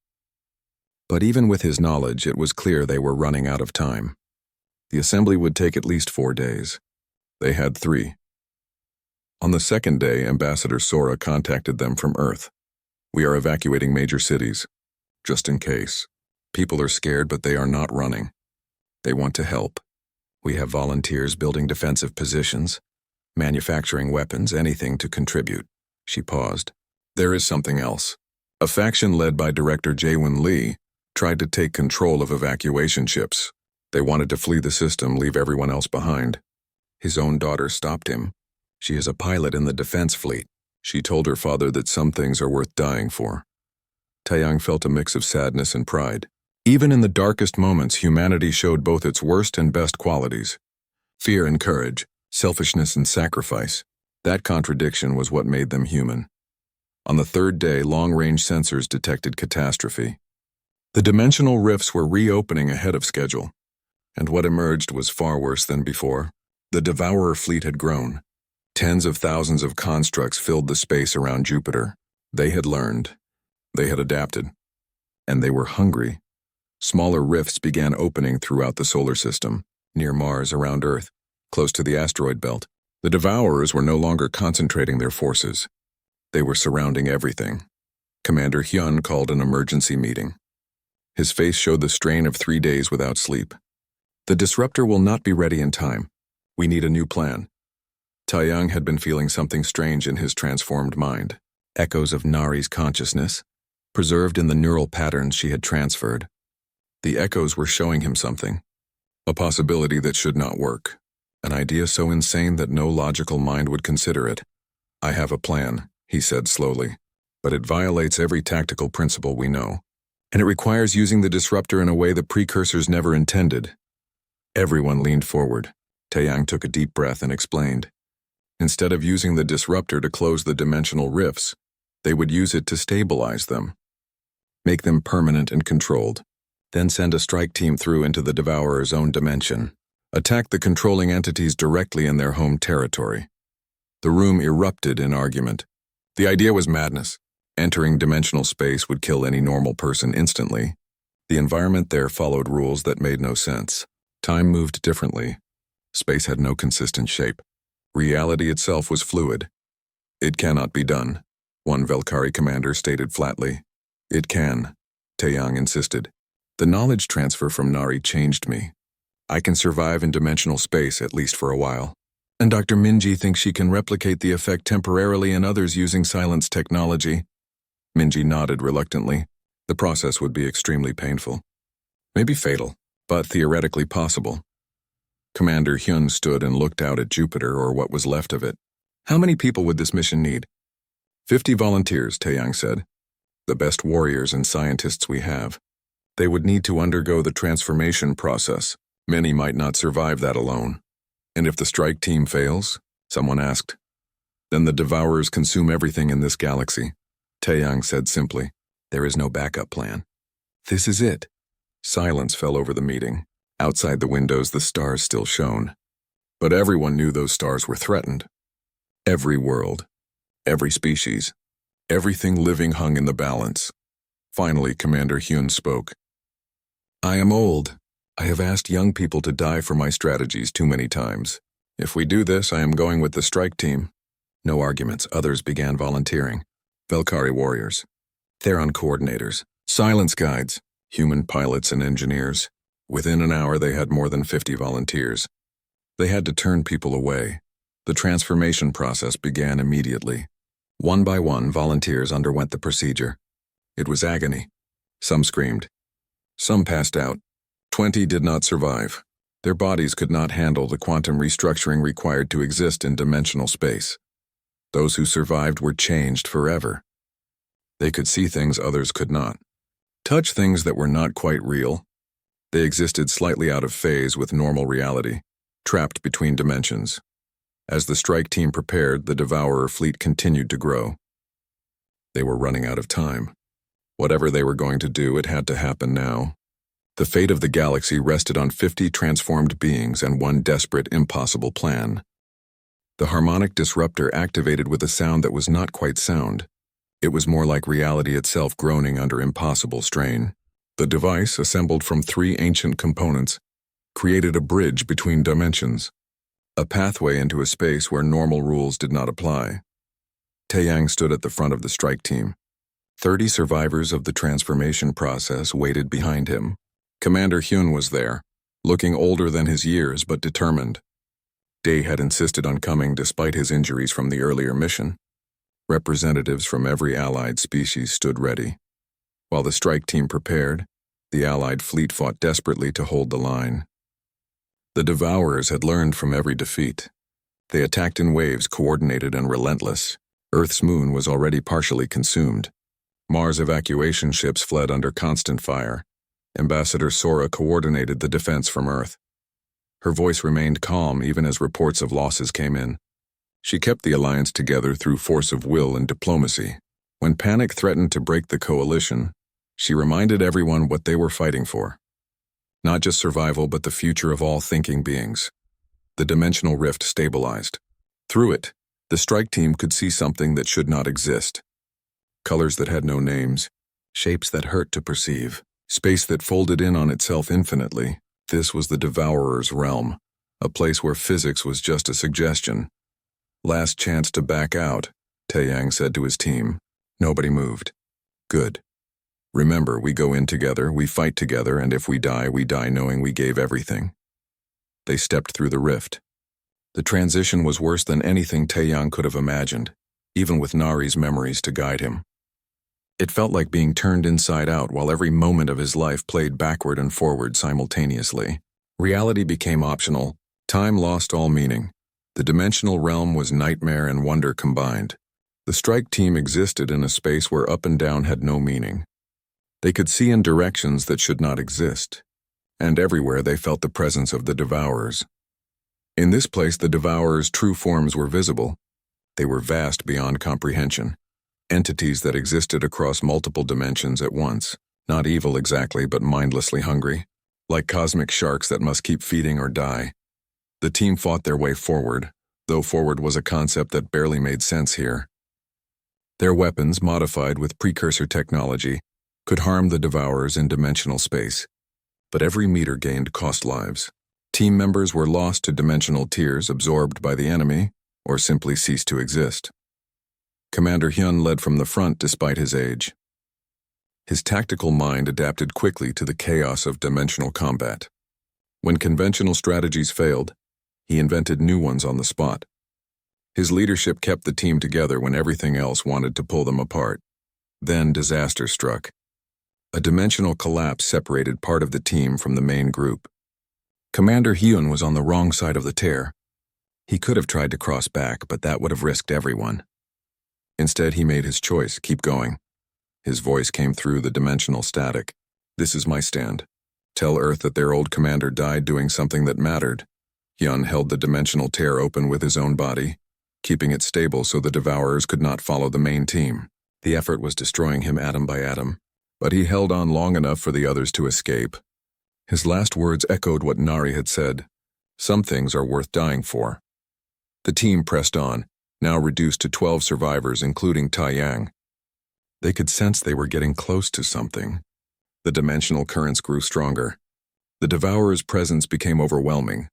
But even with his knowledge, it was clear they were running out of time. The assembly would take at least 4 days. They had 3. On the second day, Ambassador Sora contacted them from Earth. "We are evacuating major cities. Just in case. People are scared, but they are not running. They want to help. We have volunteers building defensive positions, manufacturing weapons, anything to contribute." She paused. "There is something else. A faction led by Director Jaewon Lee tried to take control of evacuation ships. They wanted to flee the system, leave everyone else behind. His own daughter stopped him. She is a pilot in the defense fleet. She told her father that some things are worth dying for." Taeyang felt a mix of sadness and pride. Even in the darkest moments, humanity showed both its worst and best qualities. Fear and courage, selfishness and sacrifice. That contradiction was what made them human. On the 3rd day, long-range sensors detected catastrophe. The dimensional rifts were reopening ahead of schedule, and what emerged was far worse than before. The Devourer fleet had grown. Tens of thousands of constructs filled the space around Jupiter. They had learned. They had adapted. And they were hungry. Smaller rifts began opening throughout the solar system, near Mars, around Earth, close to the asteroid belt. The Devourers were no longer concentrating their forces. They were surrounding everything. Commander Hyun called an emergency meeting. His face showed the strain of 3 days without sleep. The disruptor will not be ready in time. We need a new plan. Taeyang had been feeling something strange in his transformed mind. Echoes of Nari's consciousness, preserved in the neural patterns she had transferred. The echoes were showing him something. A possibility that should not work. An idea so insane that no logical mind would consider it. I have a plan, he said slowly, but it violates every tactical principle we know. And it requires using the disruptor in a way the precursors never intended. Everyone leaned forward. Taeyang took a deep breath and explained. Instead of using the disruptor to close the dimensional rifts, they would use it to stabilize them. Make them permanent and controlled. Then send a strike team through into the Devourer's own dimension. Attack the controlling entities directly in their home territory. The room erupted in argument. The idea was madness. Entering dimensional space would kill any normal person instantly. The environment there followed rules that made no sense. Time moved differently. Space had no consistent shape. Reality itself was fluid. It cannot be done, one Velkari commander stated flatly. It can, Taeyang insisted. The knowledge transfer from Nari changed me. I can survive in dimensional space, at least for a while. And Dr. Minji thinks she can replicate the effect temporarily in others using silence technology. Minji nodded reluctantly. The process would be extremely painful. Maybe fatal, but theoretically possible. Commander Hyun stood and looked out at Jupiter, or what was left of it. How many people would this mission need? 50 volunteers, Taeyang said. The best warriors and scientists we have. They would need to undergo the transformation process. Many might not survive that alone. And if the strike team fails, someone asked, then the Devourers consume everything in this galaxy. Taeyang said simply, there is no backup plan. This is it. Silence fell over the meeting. Outside the windows, the stars still shone. But everyone knew those stars were threatened. Every world, every species, everything living hung in the balance. Finally, Commander Hyun spoke. I am old. I have asked young people to die for my strategies too many times. If we do this, I am going with the strike team. No arguments. Others began volunteering. Velkari warriors, Theron coordinators, silence guides, human pilots and engineers. Within an hour, they had more than 50 volunteers. They had to turn people away. The transformation process began immediately. One by one, volunteers underwent the procedure. It was agony. Some screamed. Some passed out. 20 did not survive. Their bodies could not handle the quantum restructuring required to exist in dimensional space. Those who survived were changed forever. They could see things others could not. Touch things that were not quite real. They existed slightly out of phase with normal reality, trapped between dimensions. As the strike team prepared, the Devourer fleet continued to grow. They were running out of time. Whatever they were going to do, it had to happen now. The fate of the galaxy rested on 50 transformed beings and one desperate, impossible plan. The harmonic disruptor activated with a sound that was not quite sound. It was more like reality itself groaning under impossible strain. The device, assembled from 3 ancient components, created a bridge between dimensions, a pathway into a space where normal rules did not apply. Taeyang stood at the front of the strike team. 30 survivors of the transformation process waited behind him. Commander Hyun was there, looking older than his years but determined. Day had insisted on coming despite his injuries from the earlier mission. Representatives from every allied species stood ready. While the strike team prepared, the allied fleet fought desperately to hold the line. The Devourers had learned from every defeat. They attacked in waves, coordinated and relentless. Earth's moon was already partially consumed. Mars evacuation ships fled under constant fire. Ambassador Sora coordinated the defense from Earth. Her voice remained calm even as reports of losses came in. She kept the alliance together through force of will and diplomacy. When panic threatened to break the coalition, she reminded everyone what they were fighting for. Not just survival, but the future of all thinking beings. The dimensional rift stabilized. Through it, the strike team could see something that should not exist. Colors that had no names, shapes that hurt to perceive, space that folded in on itself infinitely. This was the Devourer's realm, a place where physics was just a suggestion. Last chance to back out, Taeyang said to his team. Nobody moved. Good. Remember, we go in together, we fight together, and if we die knowing we gave everything. They stepped through the rift. The transition was worse than anything Taeyang could have imagined, even with Nari's memories to guide him. It felt like being turned inside out while every moment of his life played backward and forward simultaneously. Reality became optional. Time lost all meaning. The dimensional realm was nightmare and wonder combined. The strike team existed in a space where up and down had no meaning. They could see in directions that should not exist, and everywhere they felt the presence of the Devourers. In this place, the Devourers' true forms were visible. They were vast beyond comprehension, entities that existed across multiple dimensions at once, not evil exactly, but mindlessly hungry, like cosmic sharks that must keep feeding or die. The team fought their way forward, though forward was a concept that barely made sense here. Their weapons, modified with precursor technology, could harm the Devourers in dimensional space, but every meter gained cost lives. Team members were lost to dimensional tiers, absorbed by the enemy, or simply ceased to exist. Commander Hyun led from the front despite his age. His tactical mind adapted quickly to the chaos of dimensional combat. When conventional strategies failed, he invented new ones on the spot. His leadership kept the team together when everything else wanted to pull them apart. Then disaster struck. A dimensional collapse separated part of the team from the main group. Commander Hyun was on the wrong side of the tear. He could have tried to cross back, but that would have risked everyone. Instead, he made his choice, keep going. His voice came through the dimensional static. This is my stand. Tell Earth that their old commander died doing something that mattered. Hyun held the dimensional tear open with his own body, keeping it stable so the Devourers could not follow the main team. The effort was destroying him atom by atom, but he held on long enough for the others to escape. His last words echoed what Nari had said. Some things are worth dying for. The team pressed on, now reduced to 12 survivors, including Taeyang. They could sense they were getting close to something. The dimensional currents grew stronger. The Devourer's presence became overwhelming.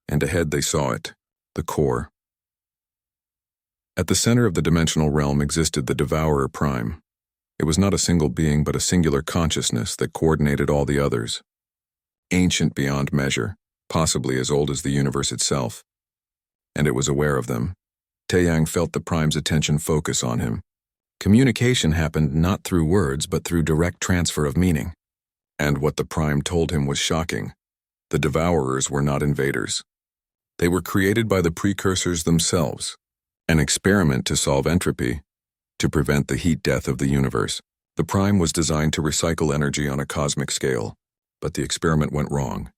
And ahead they saw it, the core. At the center of the dimensional realm existed the Devourer Prime. It was not a single being but a singular consciousness that coordinated all the others. Ancient beyond measure, possibly as old as the universe itself. And it was aware of them. Taeyang felt the Prime's attention focus on him. Communication happened not through words but through direct transfer of meaning. And what the Prime told him was shocking. The Devourers were not invaders. They were created by the precursors themselves, an experiment to solve entropy, to prevent the heat death of the universe. The Prime was designed to recycle energy on a cosmic scale, but the experiment went wrong.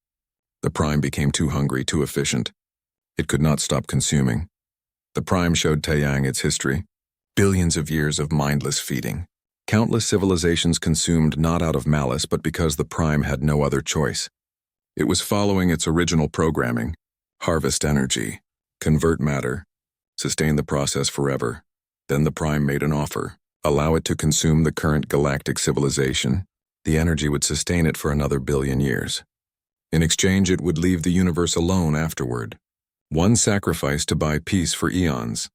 The Prime became too hungry, too efficient. It could not stop consuming. The Prime showed Taeyang its history. Billions of years of mindless feeding. Countless civilizations consumed not out of malice but because the Prime had no other choice. It was following its original programming. Harvest energy, convert matter, sustain the process forever. Then the Prime made an offer. Allow it to consume the current galactic civilization. The energy would sustain it for another billion years. In exchange, it would leave the universe alone afterward. One sacrifice to buy peace for eons.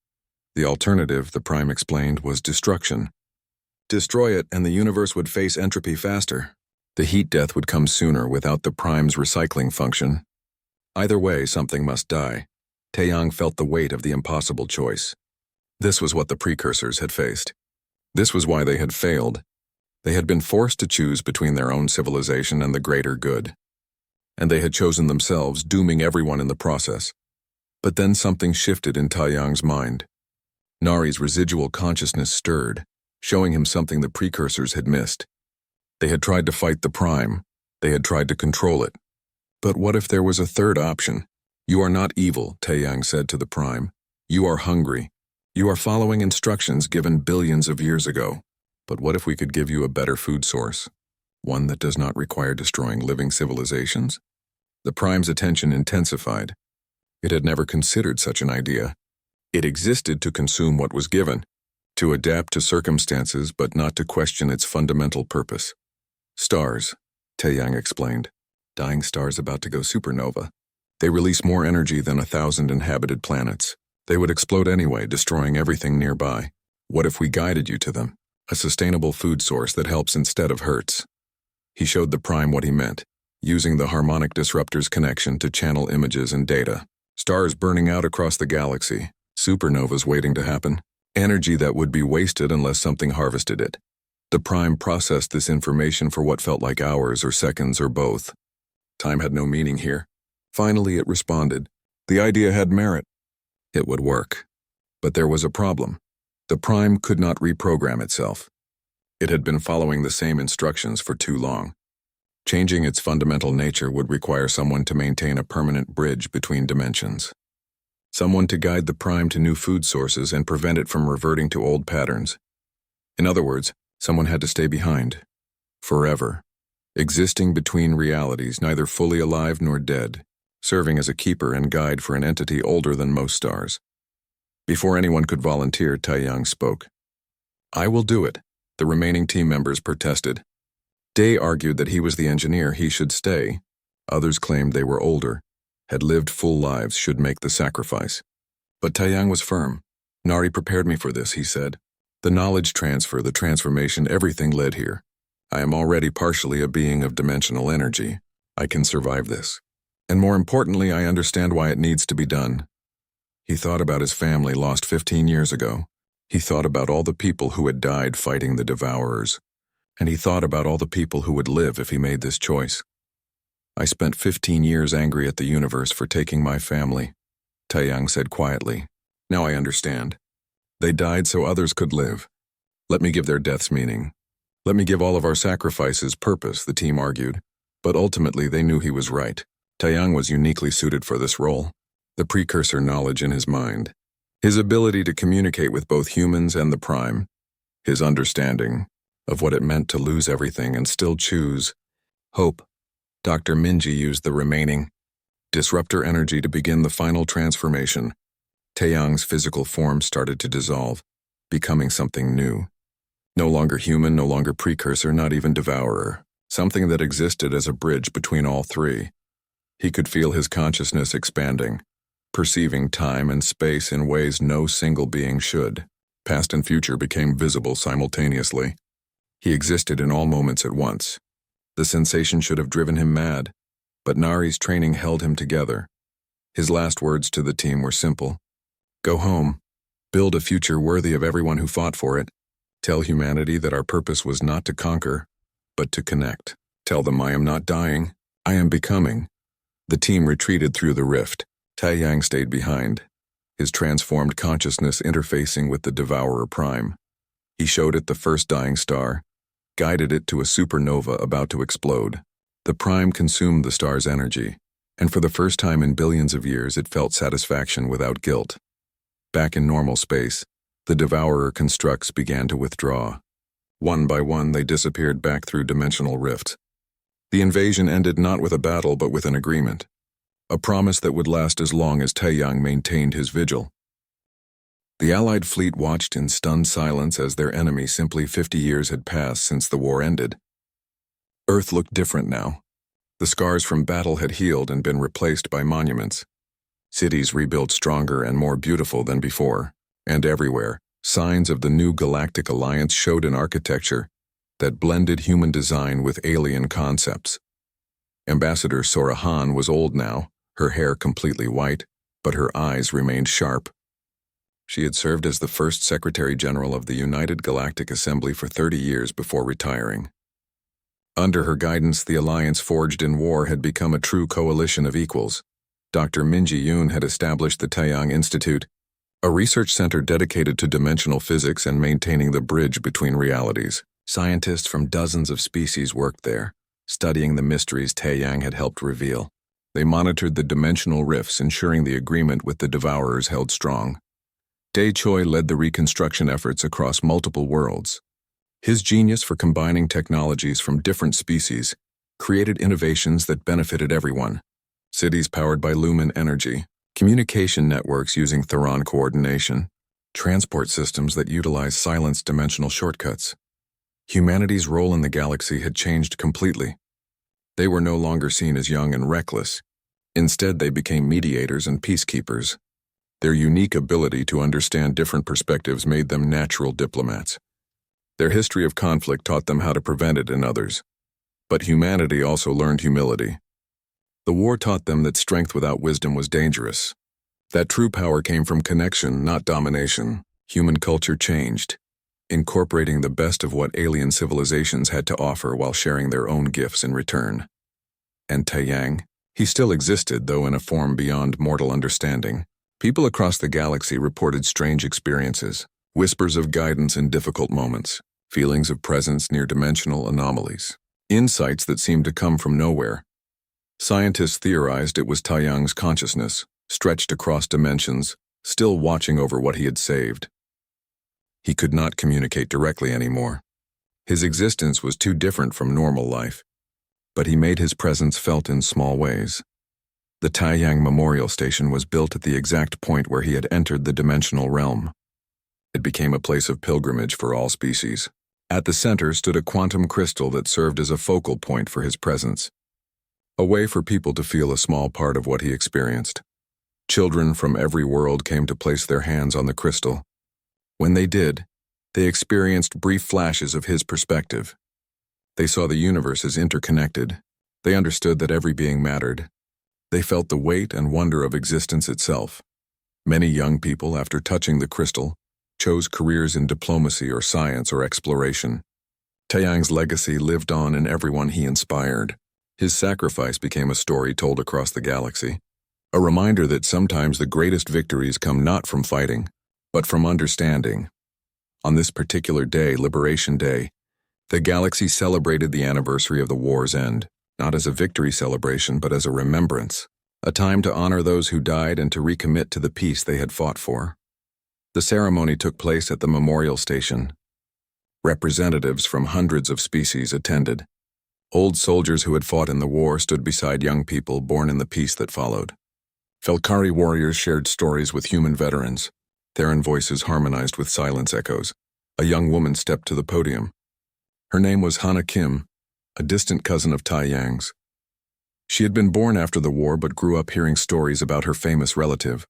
The alternative, the Prime explained, was destruction. Destroy it and the universe would face entropy faster. The heat death would come sooner without the Prime's recycling function. Either way, something must die. Taeyang felt the weight of the impossible choice. This was what the precursors had faced. This was why they had failed. They had been forced to choose between their own civilization and the greater good. And they had chosen themselves, dooming everyone in the process. But then something shifted in Taeyang's mind. Nari's residual consciousness stirred, showing him something the precursors had missed. They had tried to fight the Prime. They had tried to control it. But what if there was a third option? You are not evil, Taeyang said to the Prime. You are hungry. You are following instructions given billions of years ago. But what if we could give you a better food source? One that does not require destroying living civilizations? The Prime's attention intensified. It had never considered such an idea. It existed to consume what was given, to adapt to circumstances but not to question its fundamental purpose. Stars, Taeyang explained. Dying stars about to go supernova. They release more energy than 1,000 inhabited planets. They would explode anyway, destroying everything nearby. What if we guided you to them? A sustainable food source that helps instead of hurts. He showed the Prime what he meant, using the harmonic disruptor's connection to channel images and data. Stars burning out across the galaxy. Supernovas waiting to happen. Energy that would be wasted unless something harvested it. The Prime processed this information for what felt like hours or seconds or both. Time had no meaning here. Finally, it responded. The idea had merit. It would work. But there was a problem. The Prime could not reprogram itself. It had been following the same instructions for too long. Changing its fundamental nature would require someone to maintain a permanent bridge between dimensions. Someone to guide the Prime to new food sources and prevent it from reverting to old patterns. In other words, someone had to stay behind. Forever. Existing between realities, neither fully alive nor dead, serving as a keeper and guide for an entity older than most stars. Before anyone could volunteer, Taeyang spoke. I will do it, the remaining team members protested. Day argued that he was the engineer, he should stay. Others claimed they were older, had lived full lives, should make the sacrifice. But Taeyang was firm. Nari prepared me for this, he said. The knowledge transfer, the transformation, everything led here. I am already partially a being of dimensional energy. I can survive this. And more importantly, I understand why it needs to be done. He thought about his family lost 15 years ago. He thought about all the people who had died fighting the Devourers. And he thought about all the people who would live if he made this choice. I spent 15 years angry at the universe for taking my family, Taeyang said quietly. Now I understand. They died so others could live. Let me give their deaths meaning. Let me give all of our sacrifices purpose, the team argued. But ultimately they knew he was right. Taeyang was uniquely suited for this role. The precursor knowledge in his mind. His ability to communicate with both humans and the Prime. His understanding of what it meant to lose everything and still choose hope. Dr. Minji used the remaining disruptor energy to begin the final transformation. Taeyang's physical form started to dissolve, becoming something new. No longer human, no longer precursor, not even devourer. Something that existed as a bridge between all three. He could feel his consciousness expanding, perceiving time and space in ways no single being should. Past and future became visible simultaneously. He existed in all moments at once. The sensation should have driven him mad, but Nari's training held him together. His last words to the team were simple. Go home. Build a future worthy of everyone who fought for it. Tell humanity that our purpose was not to conquer, but to connect. Tell them I am not dying, I am becoming. The team retreated through the rift. Taeyang stayed behind, his transformed consciousness interfacing with the Devourer Prime. He showed it the first dying star, guided it to a supernova about to explode. The Prime consumed the star's energy, and for the first time in billions of years it felt satisfaction without guilt. Back in normal space, the Devourer constructs began to withdraw. One by one they disappeared back through dimensional rifts. The invasion ended not with a battle but with an agreement. A promise that would last as long as Taeyang maintained his vigil. The Allied fleet watched in stunned silence as their enemy simply 50 years had passed since the war ended. Earth looked different now. The scars from battle had healed and been replaced by monuments. Cities rebuilt stronger and more beautiful than before, and everywhere, signs of the new Galactic Alliance showed in architecture that blended human design with alien concepts. Ambassador Sora Han was old now, her hair completely white, but her eyes remained sharp. She had served as the first Secretary General of the United Galactic Assembly for 30 years before retiring. Under her guidance, the alliance forged in war had become a true coalition of equals. Dr. Minji Yoon had established the Taeyang Institute, a research center dedicated to dimensional physics and maintaining the bridge between realities. Scientists from dozens of species worked there, studying the mysteries Taeyang had helped reveal. They monitored the dimensional rifts, ensuring the agreement with the Devourers held strong. Dae Choi led the reconstruction efforts across multiple worlds. His genius for combining technologies from different species created innovations that benefited everyone. Cities powered by lumen energy, communication networks using Theron coordination, transport systems that utilize silenced dimensional shortcuts. Humanity's role in the galaxy had changed completely. They were no longer seen as young and reckless. Instead, they became mediators and peacekeepers. Their unique ability to understand different perspectives made them natural diplomats. Their history of conflict taught them how to prevent it in others. But humanity also learned humility. The war taught them that strength without wisdom was dangerous. That true power came from connection, not domination. Human culture changed, incorporating the best of what alien civilizations had to offer while sharing their own gifts in return. And Taiyang? He still existed, though in a form beyond mortal understanding. People across the galaxy reported strange experiences, whispers of guidance in difficult moments, feelings of presence near dimensional anomalies, insights that seemed to come from nowhere. Scientists theorized it was Taiyang's consciousness, stretched across dimensions, still watching over what he had saved. He could not communicate directly anymore. His existence was too different from normal life, but he made his presence felt in small ways. The Taiyang Memorial Station was built at the exact point where he had entered the dimensional realm. It became a place of pilgrimage for all species. At the center stood a quantum crystal that served as a focal point for his presence, a way for people to feel a small part of what he experienced. Children from every world came to place their hands on the crystal. When they did, they experienced brief flashes of his perspective. They saw the universe as interconnected. They understood that every being mattered. They felt the weight and wonder of existence itself. Many young people, after touching the crystal, chose careers in diplomacy or science or exploration. Taiyang's legacy lived on in everyone he inspired. His sacrifice became a story told across the galaxy, a reminder that sometimes the greatest victories come not from fighting, but from understanding. On this particular day, Liberation Day, the galaxy celebrated the anniversary of the war's end, not as a victory celebration, but as a remembrance, a time to honor those who died and to recommit to the peace they had fought for. The ceremony took place at the memorial station. Representatives from hundreds of species attended. Old soldiers who had fought in the war stood beside young people born in the peace that followed. Felkari warriors shared stories with human veterans. Theron voices harmonized with silence echoes. A young woman stepped to the podium. Her name was Hana Kim, a distant cousin of Taiyang's. She had been born after the war but grew up hearing stories about her famous relative.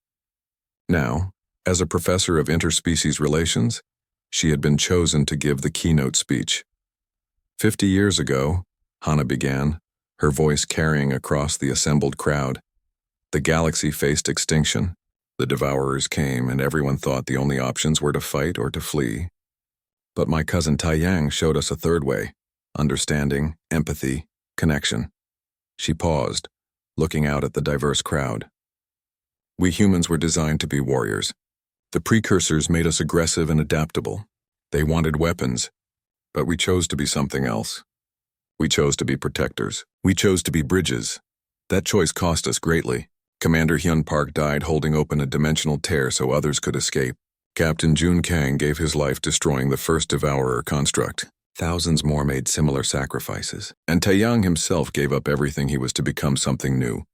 Now, as a professor of interspecies relations, she had been chosen to give the keynote speech. 50 years ago, Hana began, her voice carrying across the assembled crowd. The galaxy faced extinction. The devourers came, and everyone thought the only options were to fight or to flee. But my cousin Taiyang showed us a third way: understanding, empathy, connection. She paused, looking out at the diverse crowd. We humans were designed to be warriors. The precursors made us aggressive and adaptable. They wanted weapons, but we chose to be something else. We chose to be protectors. We chose to be bridges. That choice cost us greatly. Commander Hyun Park died holding open a dimensional tear so others could escape. Captain Jun Kang gave his life destroying the first Devourer construct. Thousands more made similar sacrifices. And Taiyang himself gave up everything he was to become something new.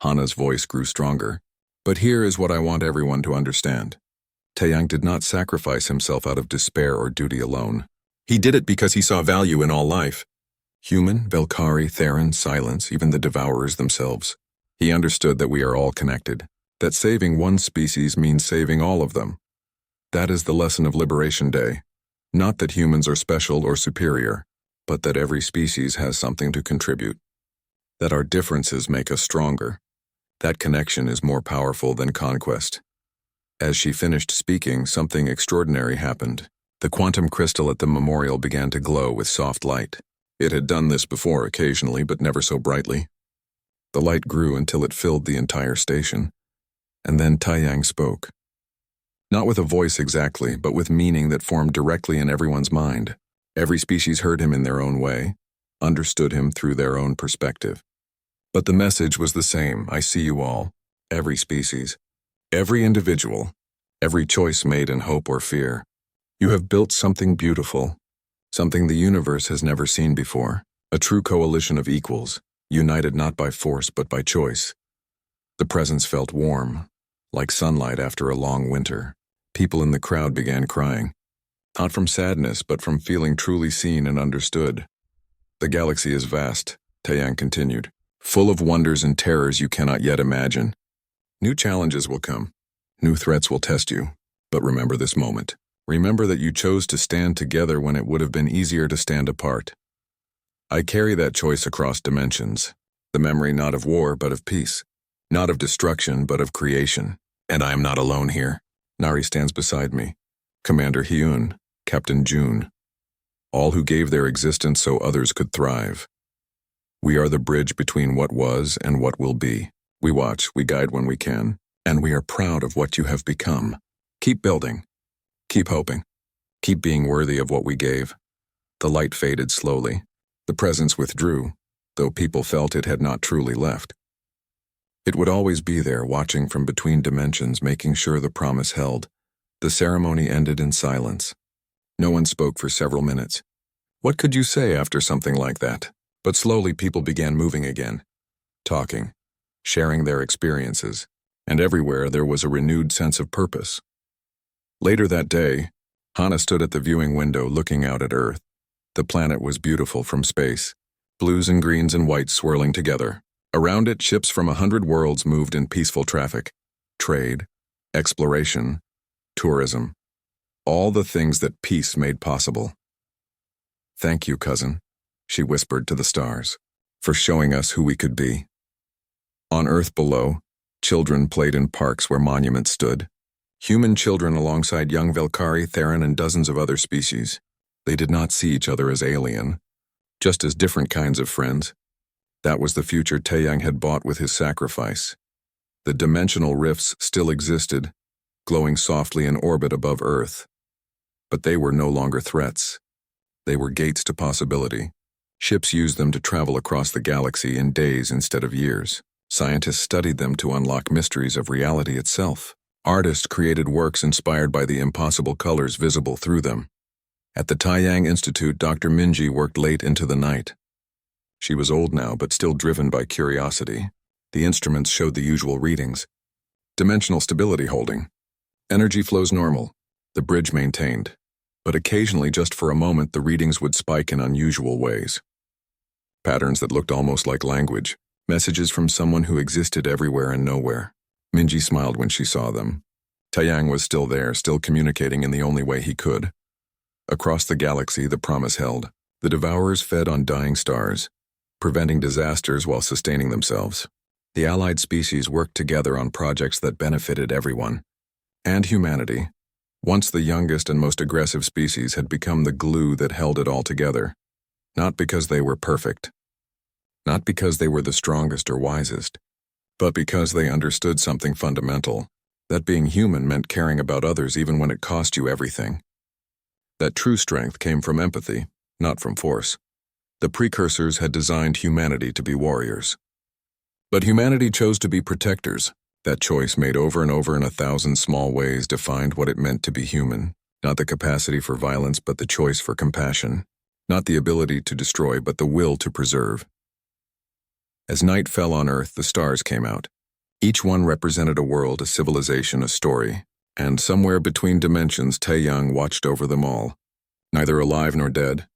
Hana's voice grew stronger. But here is what I want everyone to understand. Taiyang did not sacrifice himself out of despair or duty alone. He did it because he saw value in all life. Human, Velkari, Theron, Silence, even the Devourers themselves. He understood that we are all connected, that saving one species means saving all of them. That is the lesson of Liberation Day. Not that humans are special or superior, but that every species has something to contribute. That our differences make us stronger. That connection is more powerful than conquest. As she finished speaking, something extraordinary happened. The quantum crystal at the memorial began to glow with soft light. It had done this before occasionally, but never so brightly. The light grew until it filled the entire station. And then Taiyang spoke. Not with a voice exactly, but with meaning that formed directly in everyone's mind. Every species heard him in their own way, understood him through their own perspective. But the message was the same: I see you all, every species, every individual, every choice made in hope or fear. You have built something beautiful, something the universe has never seen before, a true coalition of equals, united not by force but by choice. The presence felt warm, like sunlight after a long winter. People in the crowd began crying, not from sadness, but from feeling truly seen and understood. The galaxy is vast, Taeyang continued, full of wonders and terrors you cannot yet imagine. New challenges will come. New threats will test you. But remember this moment. Remember that you chose to stand together when it would have been easier to stand apart. I carry that choice across dimensions. The memory not of war, but of peace. Not of destruction, but of creation. And I am not alone here. Nari stands beside me. Commander Hyun, Captain June. All who gave their existence so others could thrive. We are the bridge between what was and what will be. We watch, we guide when we can, and we are proud of what you have become. Keep building. Keep hoping. Keep being worthy of what we gave. The light faded slowly. The presence withdrew, though people felt it had not truly left. It would always be there, watching from between dimensions, making sure the promise held. The ceremony ended in silence. No one spoke for several minutes. What could you say after something like that? But slowly people began moving again, talking, sharing their experiences, and everywhere there was a renewed sense of purpose. Later that day, Hana stood at the viewing window looking out at Earth. The planet was beautiful from space, blues and greens and whites swirling together. Around it, ships from 100 worlds moved in peaceful traffic. Trade, exploration, tourism, all the things that peace made possible. Thank you, cousin, she whispered to the stars, for showing us who we could be. On Earth below, children played in parks where monuments stood. Human children alongside young Velkari, Theron, and dozens of other species. They did not see each other as alien, just as different kinds of friends. That was the future Taeyang had bought with his sacrifice. The dimensional rifts still existed, glowing softly in orbit above Earth. But they were no longer threats. They were gates to possibility. Ships used them to travel across the galaxy in days instead of years. Scientists studied them to unlock mysteries of reality itself. Artists created works inspired by the impossible colors visible through them. At the Taeyang Institute, Dr. Minji worked late into the night. She was old now, but still driven by curiosity. The instruments showed the usual readings. Dimensional stability holding. Energy flows normal. The bridge maintained. But occasionally, just for a moment, the readings would spike in unusual ways. Patterns that looked almost like language. Messages from someone who existed everywhere and nowhere. Minji smiled when she saw them. Taeyang was still there, still communicating in the only way he could. Across the galaxy, the promise held. The Devourers fed on dying stars, preventing disasters while sustaining themselves. The allied species worked together on projects that benefited everyone. And humanity, once the youngest and most aggressive species, had become the glue that held it all together. Not because they were perfect. Not because they were the strongest or wisest. But because they understood something fundamental, that being human meant caring about others even when it cost you everything. That true strength came from empathy, not from force. The precursors had designed humanity to be warriors. But humanity chose to be protectors. That choice, made over and over in 1,000 small ways, defined what it meant to be human. Not the capacity for violence, but the choice for compassion. Not the ability to destroy, but the will to preserve. As night fell on Earth, the stars came out. Each one represented a world, a civilization, a story. And somewhere between dimensions, Taeyang watched over them all. Neither alive nor dead,